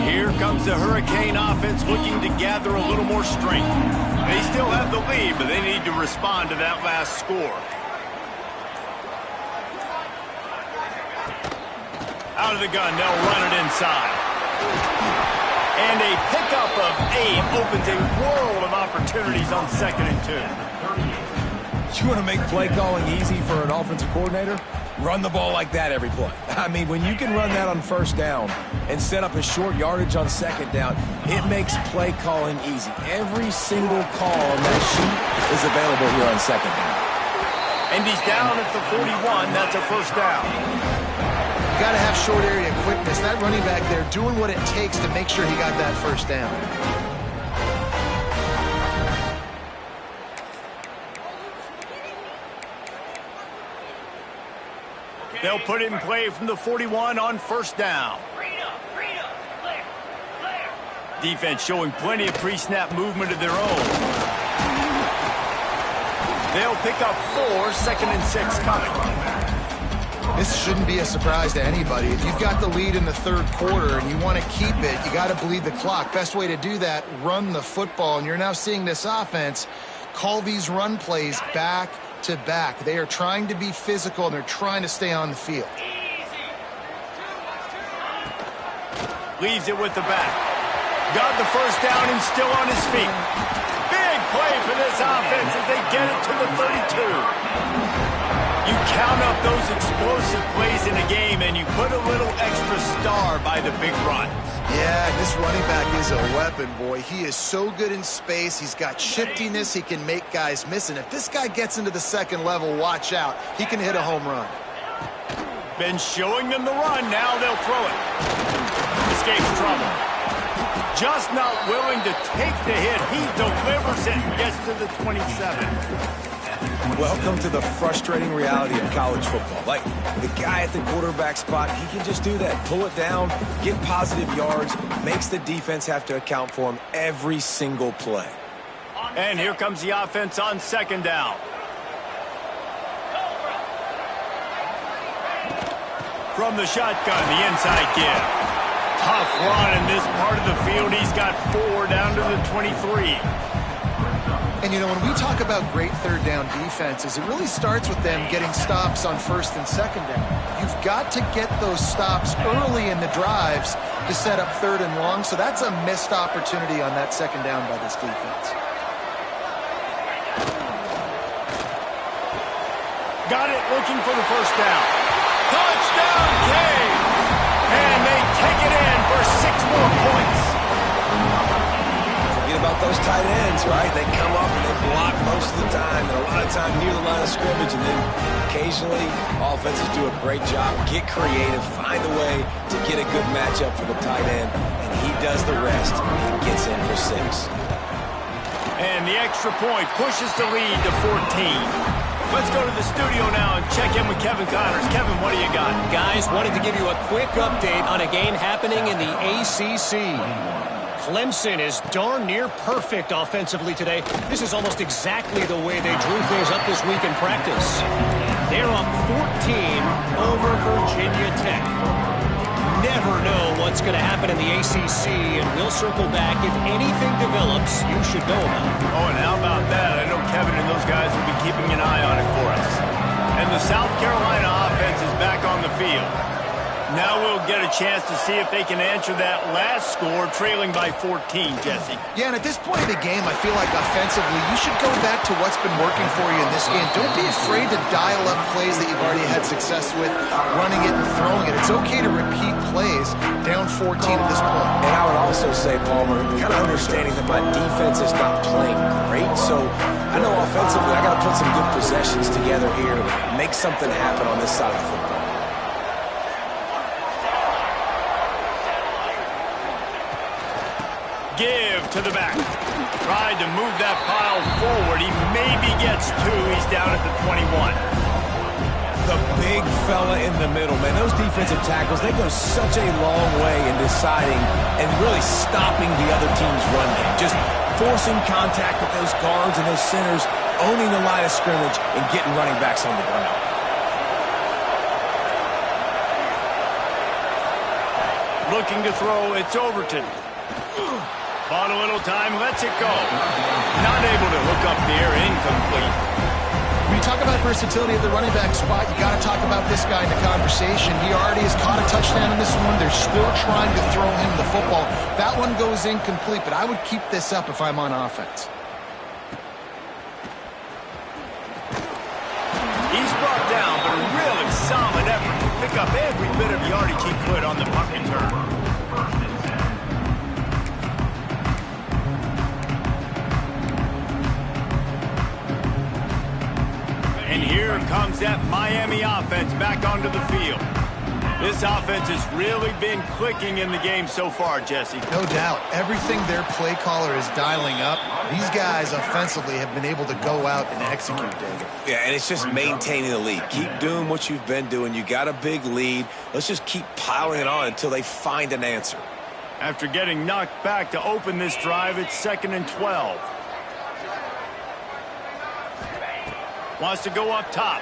Here comes the Hurricane offense looking to gather a little more strength. They still have the lead, but they need to respond to that last score. Out of the gun, they'll run it inside. And a pickup of 8 opens a world of opportunities on 2nd and 2. You want to make play calling easy for an offensive coordinator? Run the ball like that every play. I mean, when you can run that on first down and set up a short yardage on 2nd down, it makes play calling easy. Every single call on that sheet is available here on 2nd down. And he's down at the 41. That's a first down. Got to have short area quickness. That running back there doing what it takes to make sure he got that first down. They'll put it in play from the 41 on first down. Defense showing plenty of pre-snap movement of their own. They'll pick up 4, 2nd and 6 coming. This shouldn't be a surprise to anybody. If you've got the lead in the 3rd quarter and you want to keep it, you got to bleed the clock. Best way to do that, run the football. And you're now seeing this offense call these run plays back to back. They are trying to be physical and they're trying to stay on the field. Leaves it with the back. Got the first down and still on his feet. Big play for this offense as they get it to the 32. You count up those explosive plays in a game and you put a little extra star by the big runs. Yeah, this running back is a weapon, boy. He is so good in space. He's got shiftiness. He can make guys miss. And if this guy gets into the second level, watch out. He can hit a home run. Been showing them the run. Now they'll throw it. Escapes trouble. Just not willing to take the hit. He delivers it and gets to the 27. Welcome to the frustrating reality of college football. Like, the guy at the quarterback spot, he can just do that. Pull it down, get positive yards, makes the defense have to account for him every single play. And here comes the offense on second down. From the shotgun, the inside give. Tough run in this part of the field. He's got 4 down to the 23. And, you know, when we talk about great third down defenses, it really starts with them getting stops on first and second down. You've got to get those stops early in the drives to set up third and long, so that's a missed opportunity on that second down by this defense. Got it, looking for the first down. Touchdown, Cade! And they take it in for 6 more points. About those tight ends, right? They come up and they block most of the time, and a lot of time near the line of scrimmage, and then occasionally offenses do a great job, get creative, find a way to get a good matchup for the tight end, and he does the rest and gets in for 6. And the extra point pushes the lead to 14. Let's go to the studio now and check in with Kevin Connors. Kevin, what do you got? Guys, wanted to give you a quick update on a game happening in the ACC. Clemson is darn near perfect offensively today. This is almost exactly the way they drew things up this week in practice. They're up 14 over Virginia Tech. Never know what's going to happen in the ACC, and we'll circle back. If anything develops, you should know about it. Oh, and how about that? I know Kevin and those guys will be keeping an eye on it for us. And the South Carolina offense is back on the field. Now we'll get a chance to see if they can answer that last score, trailing by 14, Jesse. Yeah, and at this point of the game, I feel like offensively, you should go back to what's been working for you in this game. Don't be afraid to dial up plays that you've already had success with, running it and throwing it. It's okay to repeat plays down 14 at this point. And I would also say, Palmer, kind of understanding that my defense is not playing great, so I know offensively I got to put some good possessions together here to make something happen on this side of the football. Give to the back. Tried to move that pile forward. He maybe gets 2. He's down at the 21. The big fella in the middle, man. Those defensive tackles, they go such a long way in deciding and really stopping the other team's run game. Just forcing contact with those guards and those centers, owning the line of scrimmage, and getting running backs on the ground. Looking to throw, it's Overton. Bought a little time, lets it go. Not able to hook up there, incomplete. When you talk about versatility at the running back spot, you got to talk about this guy in the conversation. He already has caught a touchdown in this one. They're still trying to throw him the football. That one goes incomplete, but I would keep this up if I'm on offense. He's brought down, but a really solid effort to pick up every bit of yardage he could on the punt return. And here comes that Miami offense back onto the field. This offense has really been clicking in the game so far, Jesse. No doubt. Everything their play caller is dialing up, these guys offensively have been able to go out and execute, David. Yeah, and it's just maintaining the lead. Keep doing what you've been doing. You got a big lead. Let's just keep piling it on until they find an answer. After getting knocked back to open this drive, it's 2nd and 12. Wants to go up top.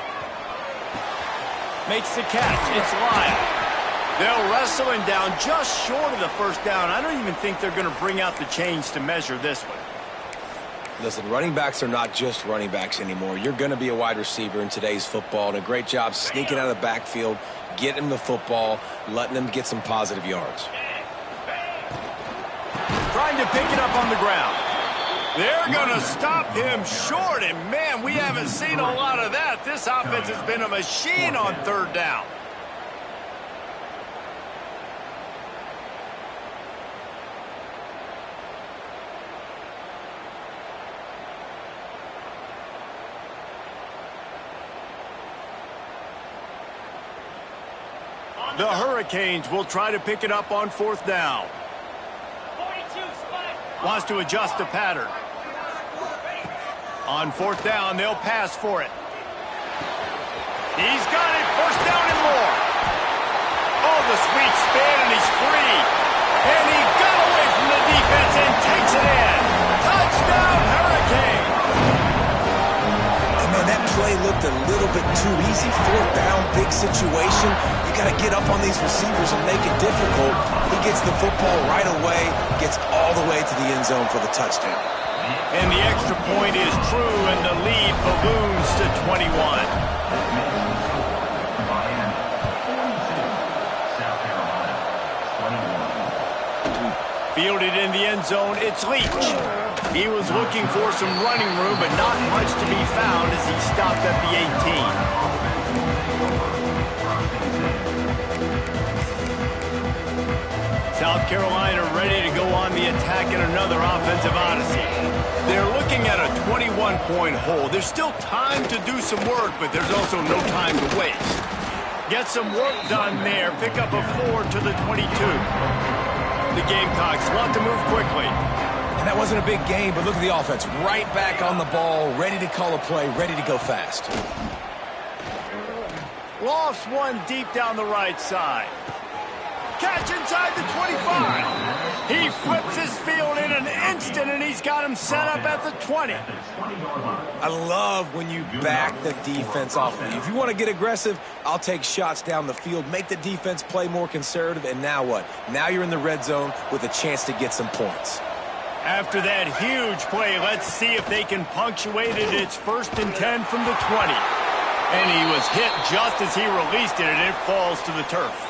Makes the catch. It's Lyle. They'll wrestle him down just short of the first down. I don't even think they're going to bring out the chains to measure this one. Listen, running backs are not just running backs anymore. You're going to be a wide receiver in today's football, and a great job sneaking out of the backfield, getting them the football, letting them get some positive yards. to pick it up on the ground. They're going to stop him short, and man, we haven't seen a lot of that. This offense has been a machine on third down. The Hurricanes will try to pick it up on fourth down. Wants to adjust the pattern. On fourth down, they'll pass for it. He's got it. First down and more. Oh, the sweet spin, and he's free. And he got away from the defense and takes it in. Touchdown, Hurricane. And man, that play looked a little bit too easy. Fourth down, big situation. You got to get up on these receivers and make it difficult. He gets the football right away, gets all the way to the end zone for the touchdown. And the extra point is true, and the lead balloons to 21. Fielded in the end zone, it's Leach. He was looking for some running room, but not much to be found as he stopped at the 18. South Carolina ready to go on the attack in another offensive odyssey. They're looking at a 21-point hole. There's still time to do some work, but there's also no time to waste. Get some work done there. Pick up a 4 to the 22. The Gamecocks want to move quickly. And that wasn't a big game, but look at the offense. Right back on the ball, ready to call a play, ready to go fast. Lost one deep down the right side. Catch inside the 25. He flips his field in an instant, and he's got him set up at the 20. I love when you back the defense off of you. If you want to get aggressive, I'll take shots down the field, make the defense play more conservative, and now what? Now you're in the red zone with a chance to get some points. After that huge play, let's see if they can punctuate it. It's 1st and 10 from the 20. And he was hit just as he released it, and it falls to the turf.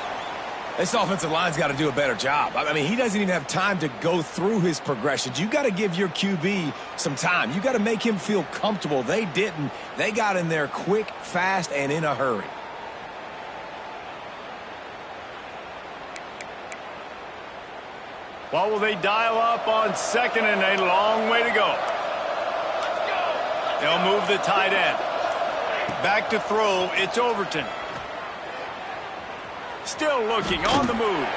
This offensive line's got to do a better job. I mean, he doesn't even have time to go through his progressions. You got to give your QB some time. You got to make him feel comfortable. They didn't. They got in there quick, fast, and in a hurry. What will they dial up on 2nd and a long way to go? They'll move the tight end. Back to throw, it's Overton. Still looking, on the move.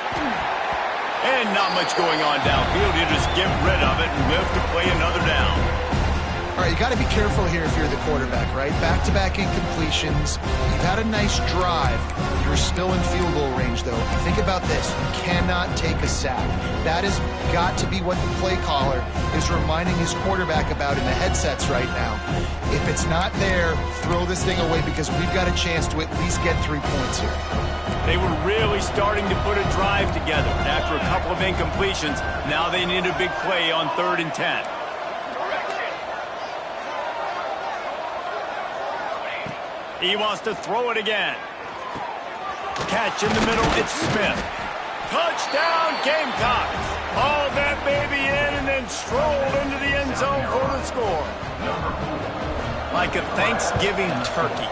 And not much going on downfield. You just get rid of it and live to play another down. All right, you got to be careful here if you're the quarterback, right? Back-to-back incompletions. You've had a nice drive. You're still in field goal range, though. Think about this. You cannot take a sack. That has got to be what the play caller is reminding his quarterback about in the headsets right now. If it's not there, throw this thing away because we've got a chance to at least get 3 points here. They were really starting to put a drive together. After a couple of incompletions, now they need a big play on 3rd and 10. He wants to throw it again. Catch in the middle, it's Smith. Touchdown, Gamecocks. Haul that baby in and then stroll into the end zone for the score. Like a Thanksgiving turkey.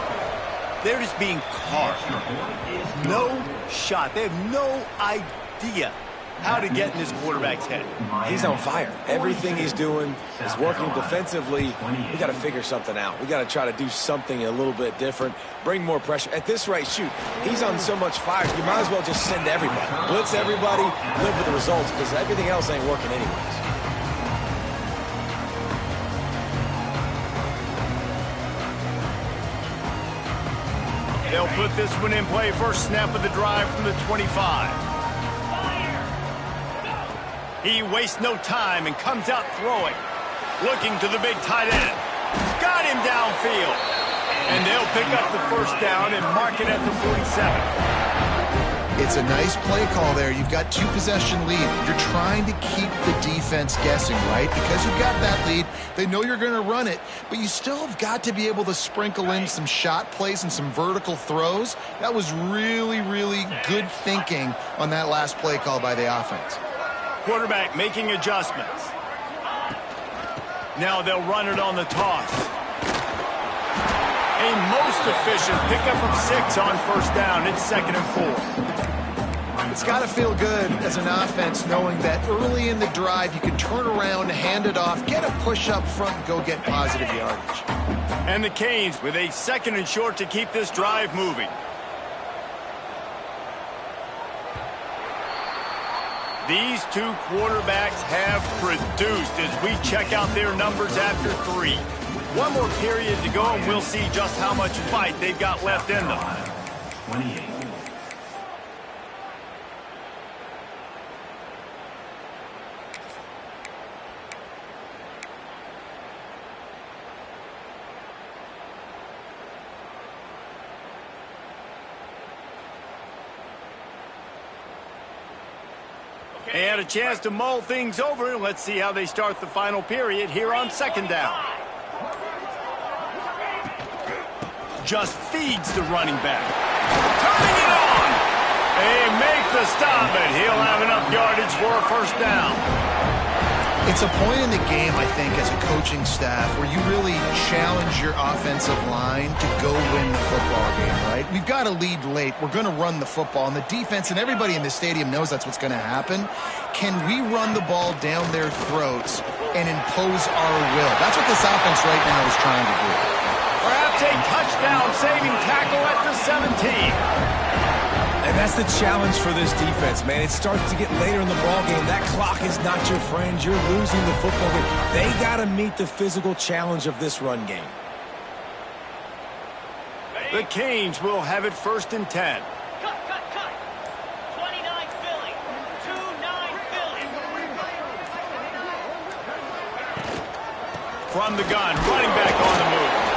They're just being carved. No shot. They have no idea how to get in this quarterback's head. He's on fire. Everything he's doing is working defensively. We got to figure something out. We got to try to do something a little bit different, bring more pressure. At this rate, shoot, he's on so much fire, you might as well just send everybody. Blitz everybody, live with the results, because everything else ain't working anyways. They'll put this one in play. First snap of the drive from the 25. He wastes no time and comes out throwing. Looking to the big tight end. Got him downfield. And they'll pick up the first down and mark it at the 47. It's a nice play call there. You've got 2-possession lead. You're trying to keep the defense guessing, right? Because you've got that lead. They know you're going to run it, but you still have got to be able to sprinkle in some shot plays and some vertical throws. That was really, really good thinking on that last play call by the offense. Quarterback making adjustments. Now they'll run it on the toss. A most efficient pickup of 6 on first down. It's 2nd and 4. It's got to feel good as an offense knowing that early in the drive you can turn around, hand it off, get a push up front, and go get positive yardage. And the Canes with a 2nd and short to keep this drive moving. These two quarterbacks have produced as we check out their numbers after 3. One more period to go, and we'll see just how much fight they've got left in them. 28. They had a chance to mull things over. Let's see how they start the final period here on 2nd down. Just feeds the running back. Turning it on! They make the stop, and he'll have enough yardage for a first down. It's a point in the game, I think, as a coaching staff where you really challenge your offensive line to go win the football game, right? We've got to lead late. We're going to run the football, and the defense and everybody in the stadium knows that's what's going to happen. Can we run the ball down their throats and impose our will? That's what this offense right now is trying to do. Perhaps a touchdown-saving tackle at the 17. And that's the challenge for this defense, man. It starts to get later in the ballgame. That clock is not your friend. You're losing the football game. They got to meet the physical challenge of this run game. The Canes will have it 1st and 10. Cut. 29 Philly. 2-9 Philly. From the gun, running back on the move.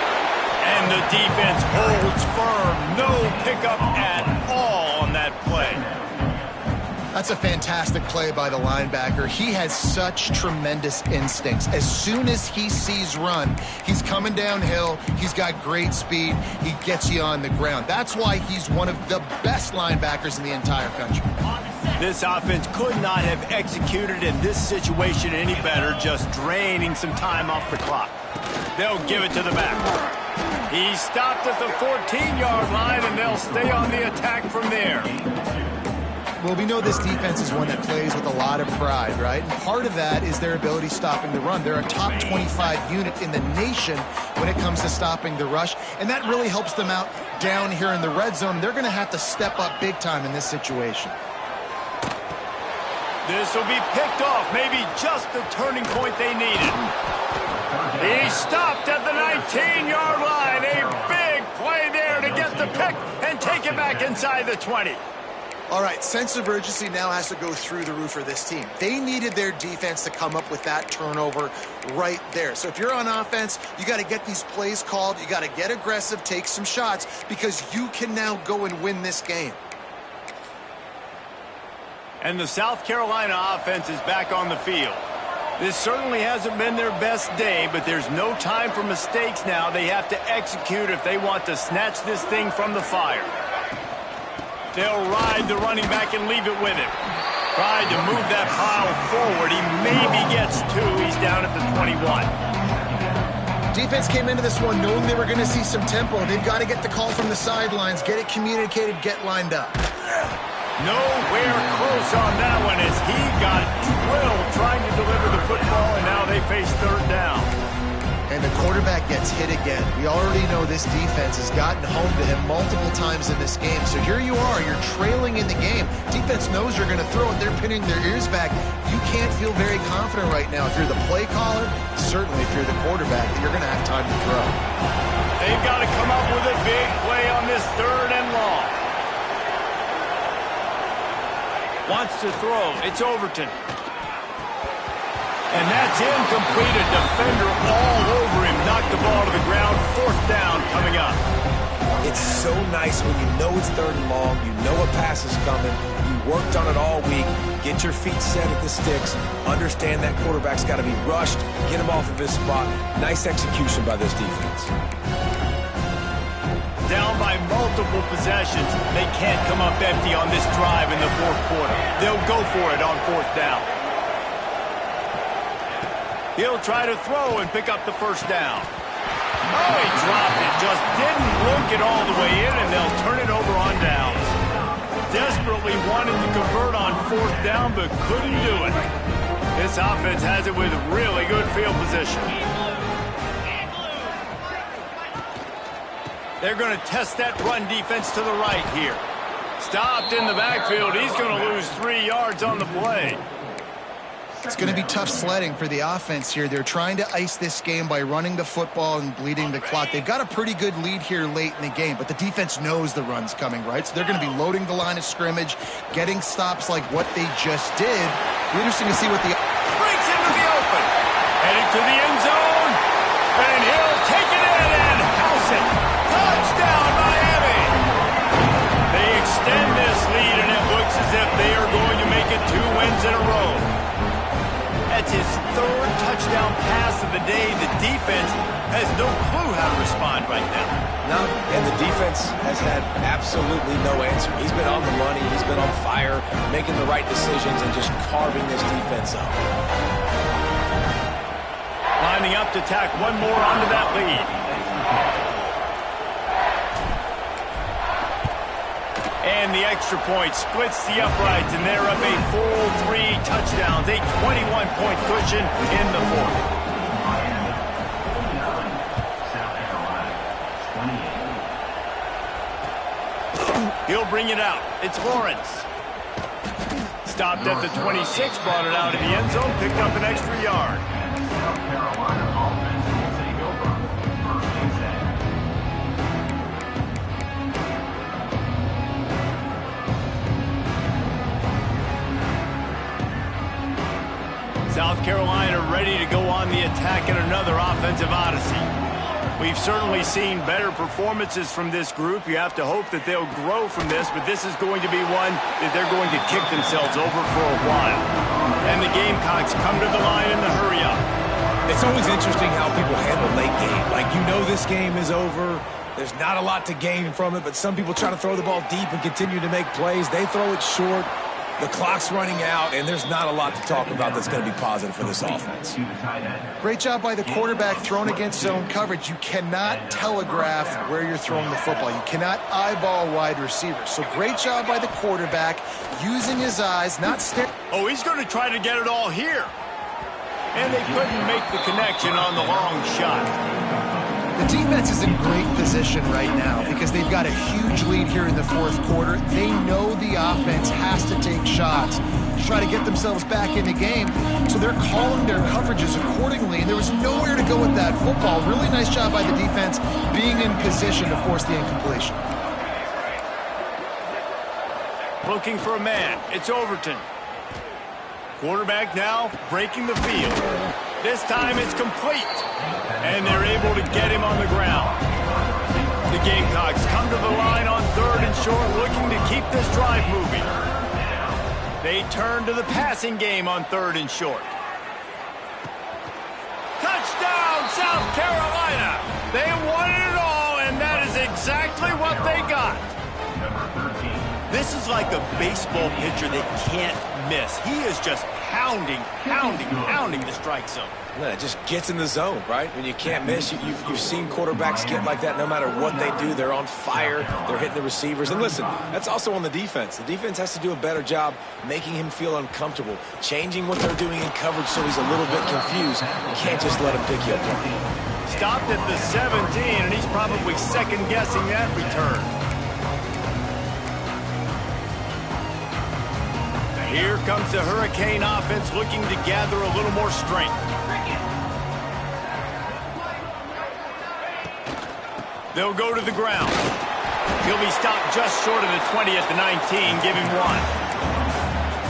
And the defense holds firm. No pickup at all on that play. That's a fantastic play by the linebacker. He has such tremendous instincts. As soon as he sees run, he's coming downhill. He's got great speed. He gets you on the ground. That's why he's one of the best linebackers in the entire country. This offense could not have executed in this situation any better, just draining some time off the clock. They'll give it to the back. He stopped at the 14-yard line, and they'll stay on the attack from there. Well, we know this defense is one that plays with a lot of pride, right? And part of that is their ability stopping the run. They're a top 25 unit in the nation when it comes to stopping the rush, and that really helps them out down here in the red zone. They're going to have to step up big time in this situation. This will be picked off, maybe just the turning point they needed. He stopped at the 19-yard line. A big play there to get the pick and take it back inside the 20. All right, sense of urgency now has to go through the roof for this team. They needed their defense to come up with that turnover right there. So if you're on offense, you got to get these plays called. You got to get aggressive, take some shots, because you can now go and win this game. And the South Carolina offense is back on the field. This certainly hasn't been their best day, but there's no time for mistakes now. They have to execute if they want to snatch this thing from the fire. They'll ride the running back and leave it with him. Tried to move that pile forward. He maybe gets 2. He's down at the 21. Defense came into this one knowing they were going to see some tempo. They've got to get the call from the sidelines, get it communicated, get lined up. Nowhere close on that one as he got drilled trying to deliver the football, and now they face 3rd down. And the quarterback gets hit again. We already know this defense has gotten home to him multiple times in this game. So here you are, you're trailing in the game. Defense knows you're going to throw it. They're pinning their ears back. You can't feel very confident right now. If you're the play caller, certainly if you're the quarterback, that you're going to have time to throw. They've got to come up with a big play on this 3rd and long. Wants to throw. It's Overton. And that's incomplete. A defender all over him. Knocked the ball to the ground. 4th down coming up. It's so nice when you know it's 3rd and long. You know a pass is coming. You worked on it all week. Get your feet set at the sticks. Understand that quarterback's got to be rushed. Get him off of his spot. Nice execution by this defense. Down by multiple possessions. They can't come up empty on this drive in the 4th quarter. They'll go for it on 4th down. He'll try to throw and pick up the first down. Oh, he dropped it. Just didn't look it all the way in, and they'll turn it over on downs. Desperately wanted to convert on fourth down, but couldn't do it. This offense has it with really good field position. They're going to test that run defense to the right here. Stopped in the backfield. He's going to lose 3 yards on the play. It's going to be tough sledding for the offense here. They're trying to ice this game by running the football and bleeding the clock. They've got a pretty good lead here late in the game, but the defense knows the run's coming, right? So they're going to be loading the line of scrimmage, getting stops like what they just did. It'll be interesting to see what the... Breaks into the open. Heading to the end zone. And he'll take it in and house it. Touchdown, Miami. They extend this lead, and it looks as if they are going to make it 2 wins in a row. That's his 3rd touchdown pass of the day. The defense has no clue how to respond right now. No, and the defense has had absolutely no answer. He's been on the money. He's been on fire, making the right decisions and just carving this defense up. Lining up to tack one more onto that lead. And the extra point splits the uprights, and they're up a full 3 touchdowns, a 21-point cushion in the 4th. He'll bring it out. It's Lawrence. Stopped at the 26, brought it out of the end zone, picked up an extra yard. South Carolina ready to go on the attack in another offensive odyssey. We've certainly seen better performances from this group. You have to hope that they'll grow from this, but this is going to be one that they're going to kick themselves over for a while. And the Gamecocks come to the line in the hurry up. It's always interesting how people handle late game. Like, you know this game is over. There's not a lot to gain from it, but some people try to throw the ball deep and continue to make plays. They throw it short. The clock's running out, and there's not a lot to talk about that's going to be positive for this offense. Great job by the quarterback thrown against zone coverage. You cannot telegraph where you're throwing the football. You cannot eyeball wide receivers. So great job by the quarterback using his eyes, not staring. Oh, he's going to try to get it all here. And they couldn't make the connection on the long shot. The defense is in great position right now because they've got a huge lead here in the 4th quarter. They know the offense has to take shots to try to get themselves back in the game. So they're calling their coverages accordingly, and there was nowhere to go with that football. Really nice job by the defense being in position to force the incompletion. Looking for a man. It's Overton. Quarterback now breaking the field. This time it's complete. And they're able to get him on the ground. The Gamecocks come to the line on 3rd and short, looking to keep this drive moving. They turn to the passing game on 3rd and short. Touchdown, South Carolina! They wanted it all, and that is exactly what they got. This is like a baseball pitcher that can't miss. He is just pounding the strike zone. Yeah, it just gets in the zone, right? When you can't miss, you've seen quarterbacks get like that no matter what they do. They're on fire. They're hitting the receivers. And listen, that's also on the defense. The defense has to do a better job making him feel uncomfortable, changing what they're doing in coverage so he's a little bit confused. You can't just let him pick you apart. Stopped at the 17, and he's probably second-guessing that return. Here comes the Hurricane offense looking to gather a little more strength. They'll go to the ground. He'll be stopped just short of the 20 at the 19, give him 1.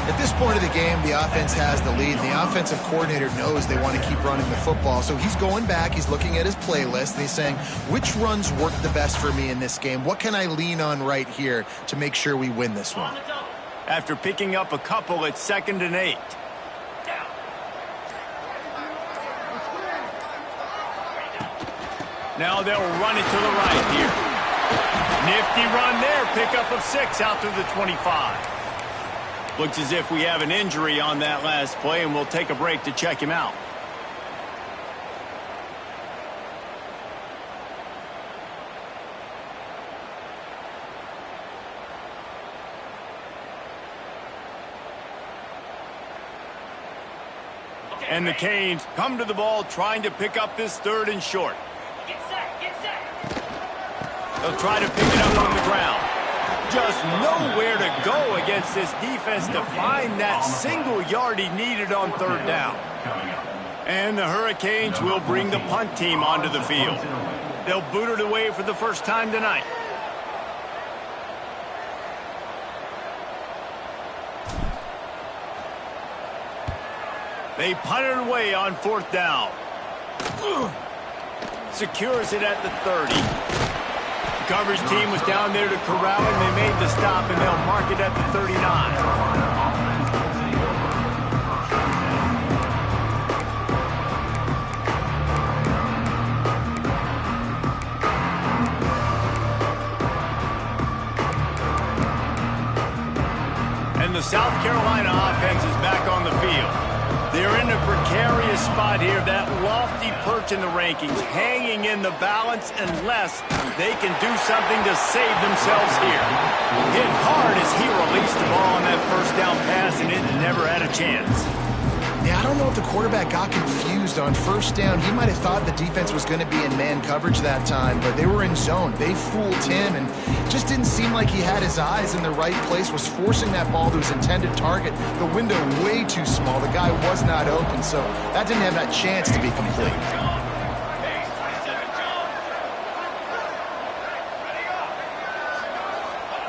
At this point of the game, the offense has the lead. The offensive coordinator knows they want to keep running the football. So he's going back, he's looking at his playlist, and he's saying, which runs work the best for me in this game? What can I lean on right here to make sure we win this one? After picking up a couple at 2nd and 8. Now they'll run it to the right here. Nifty run there, pickup of 6 out to the 25. Looks as if we have an injury on that last play, and we'll take a break to check him out. And the Canes come to the ball trying to pick up this 3rd and short. Get set, get set. They'll try to pick it up on the ground. Just nowhere to go against this defense to find that single yard he needed on 3rd down. And the Hurricanes will bring the punt team onto the field. They'll boot it away for the first time tonight. They punt it away on 4th down. Secures it at the 30. The coverage team was down there to corral him. They made the stop, and they'll mark it at the 39. And the South Carolina offense is back on the field. They're in a precarious spot here, that lofty perch in the rankings, hanging in the balance unless they can do something to save themselves here. Hit hard as he released the ball on that 1st down pass, and it never had a chance. Yeah, I don't know if the quarterback got confused on 1st down. He might have thought the defense was going to be in man coverage that time, but they were in zone. They fooled him, and just didn't seem like he had his eyes in the right place, was forcing that ball to his intended target. The window way too small. The guy was not open, so that didn't have that chance to be complete.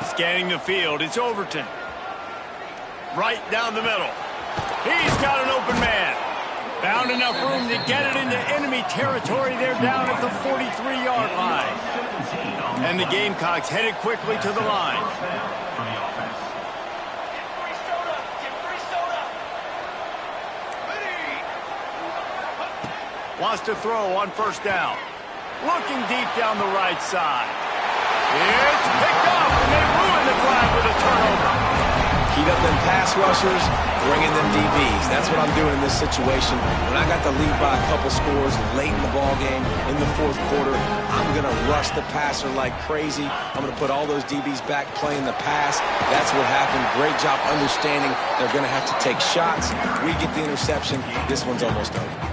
Scanning the field, it's Overton. Right down the middle. He's got an open man. Found enough room to get it into enemy territory. They're down at the 43-yard line. And the Gamecocks headed quickly to the line. Wants to throw on 1st down. Looking deep down the right side. It's picked up, and they ruin the drive with a turnover. Heat up them pass rushers, bring in them DBs. That's what I'm doing in this situation. When I got the lead by a couple scores late in the ball game, in the 4th quarter, I'm going to rush the passer like crazy. I'm going to put all those DBs back playing the pass. That's what happened. Great job understanding they're going to have to take shots. We get the interception. This one's almost over.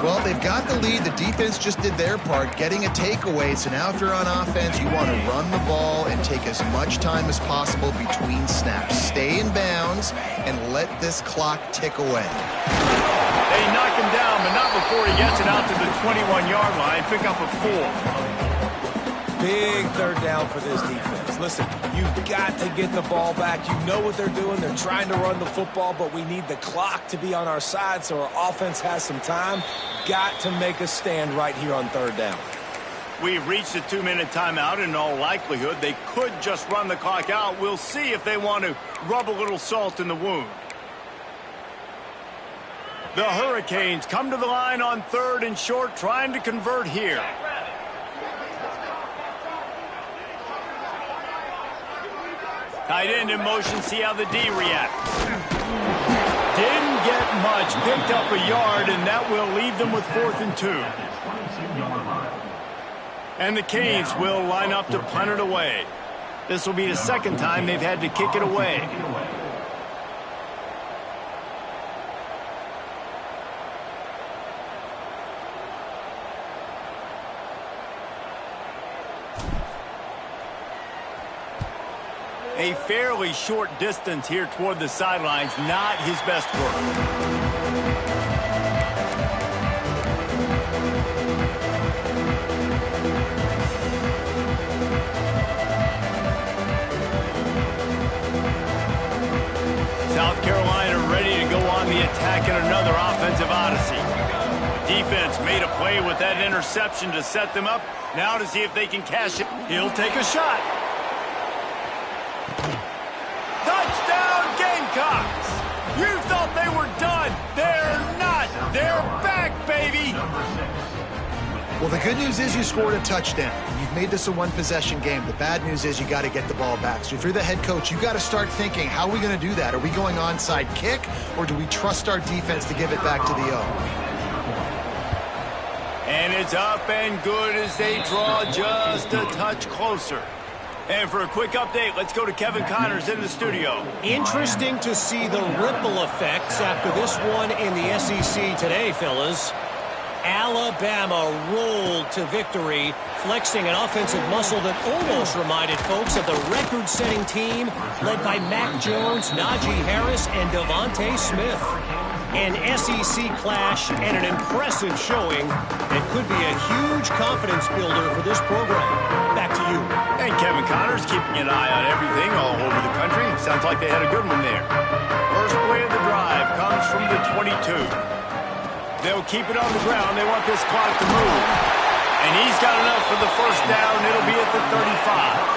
Well, they've got the lead. The defense just did their part, getting a takeaway. So now if you're on offense, you want to run the ball and take as much time as possible between snaps. Stay in bounds and let this clock tick away. They knock him down, but not before he gets it out to the 21-yard line. Pick up a 4. Big 3rd down for this defense. Listen, you've got to get the ball back. You know what they're doing. They're trying to run the football, but we need the clock to be on our side so our offense has some time. Got to make a stand right here on 3rd down. We've reached a 2-minute timeout. In all likelihood, they could just run the clock out. We'll see if they want to rub a little salt in the wound. The Hurricanes come to the line on 3rd and short, trying to convert here. Tight end in motion, see how the D reacts. Didn't get much, picked up a yard, and that will leave them with 4th and 2. And the Canes will line up to punt it away. This will be the 2nd time they've had to kick it away. A fairly short distance here toward the sidelines, not his best work. South Carolina ready to go on the attack in another offensive odyssey. Defense made a play with that interception to set them up. Now to see if they can cash it. He'll take a shot. Touchdown, Gamecocks! You thought they were done. They're not. They're back, baby. Well, the good news is you scored a touchdown. You've made this a one-possession game. The bad news is you got to get the ball back. So if you're the head coach, you got to start thinking, how are we going to do that? Are we going onside kick, or do we trust our defense to give it back to the O? And it's up and good as they draw just a touch closer. And for a quick update, let's go to Kevin Connors in the studio. Interesting to see the ripple effects after this one in the SEC today, fellas. Alabama rolled to victory, flexing an offensive muscle that almost reminded folks of the record-setting team led by Mac Jones, Najee Harris, and Devontae Smith. An SEC clash and an impressive showing that could be a huge confidence builder for this program. Back to you. And Kevin Connors keeping an eye on everything all over the country. Sounds like they had a good one there. First play of the drive comes from the 22. They'll keep it on the ground. They want this clock to move. And he's got enough for the first down. It'll be at the 35.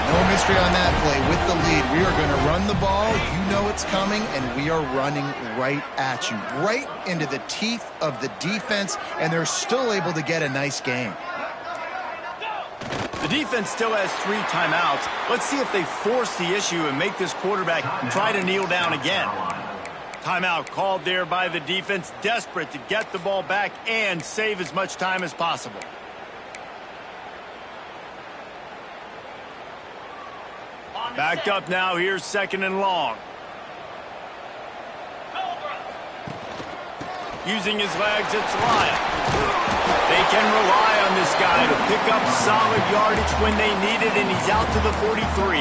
No mystery on that play. With the lead, we are going to run the ball. You know it's coming, and we are running right at you, right into the teeth of the defense, and they're still able to get a nice game. The defense still has 3 timeouts. Let's see if they force the issue and make this quarterback try to kneel down again. Timeout called there by the defense, desperate to get the ball back and save as much time as possible. Backed up now. Here's 2nd and long. Using his legs, it's Lyle. They can rely on this guy to pick up solid yardage when they need it, and he's out to the 43.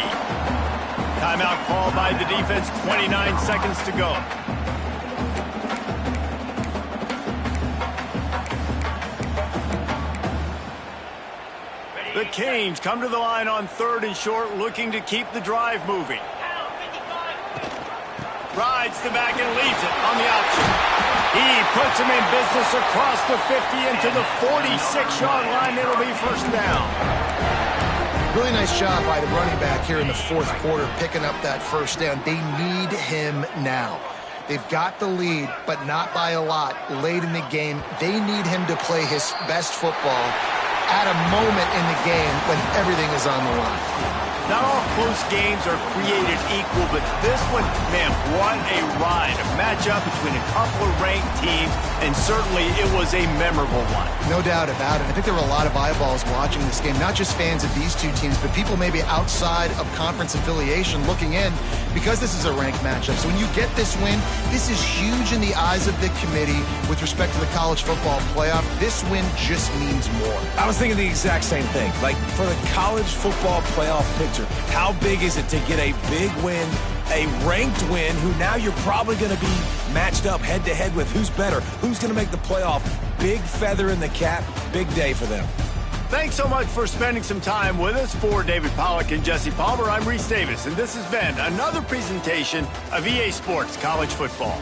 Timeout called by the defense, 29 seconds to go. The Canes come to the line on 3rd and short, looking to keep the drive moving. Rides the back and leaves it on the option. He puts him in business across the 50 into the 46-yard line. It'll be first down. Really nice job by the running back here in the 4th quarter, picking up that first down. They need him now. They've got the lead, but not by a lot late in the game. They need him to play his best football at a moment in the game when everything is on the line. Not all close games are created equal, but this one, man, what a ride. A matchup between a couple of ranked teams, and certainly it was a memorable one. No doubt about it. I think there were a lot of eyeballs watching this game, not just fans of these two teams, but people maybe outside of conference affiliation looking in because this is a ranked matchup. So when you get this win, this is huge in the eyes of the committee with respect to the college football playoff. This win just means more. I was thinking the exact same thing. Like, for the college football playoff picture, how big is it to get a big win, a ranked win, who now you're probably going to be matched up head-to-head with who's better, who's going to make the playoff. Big feather in the cap, big day for them. Thanks so much for spending some time with us. For David Pollack and Jesse Palmer, I'm Reese Davis, and this has been another presentation of EA Sports College Football.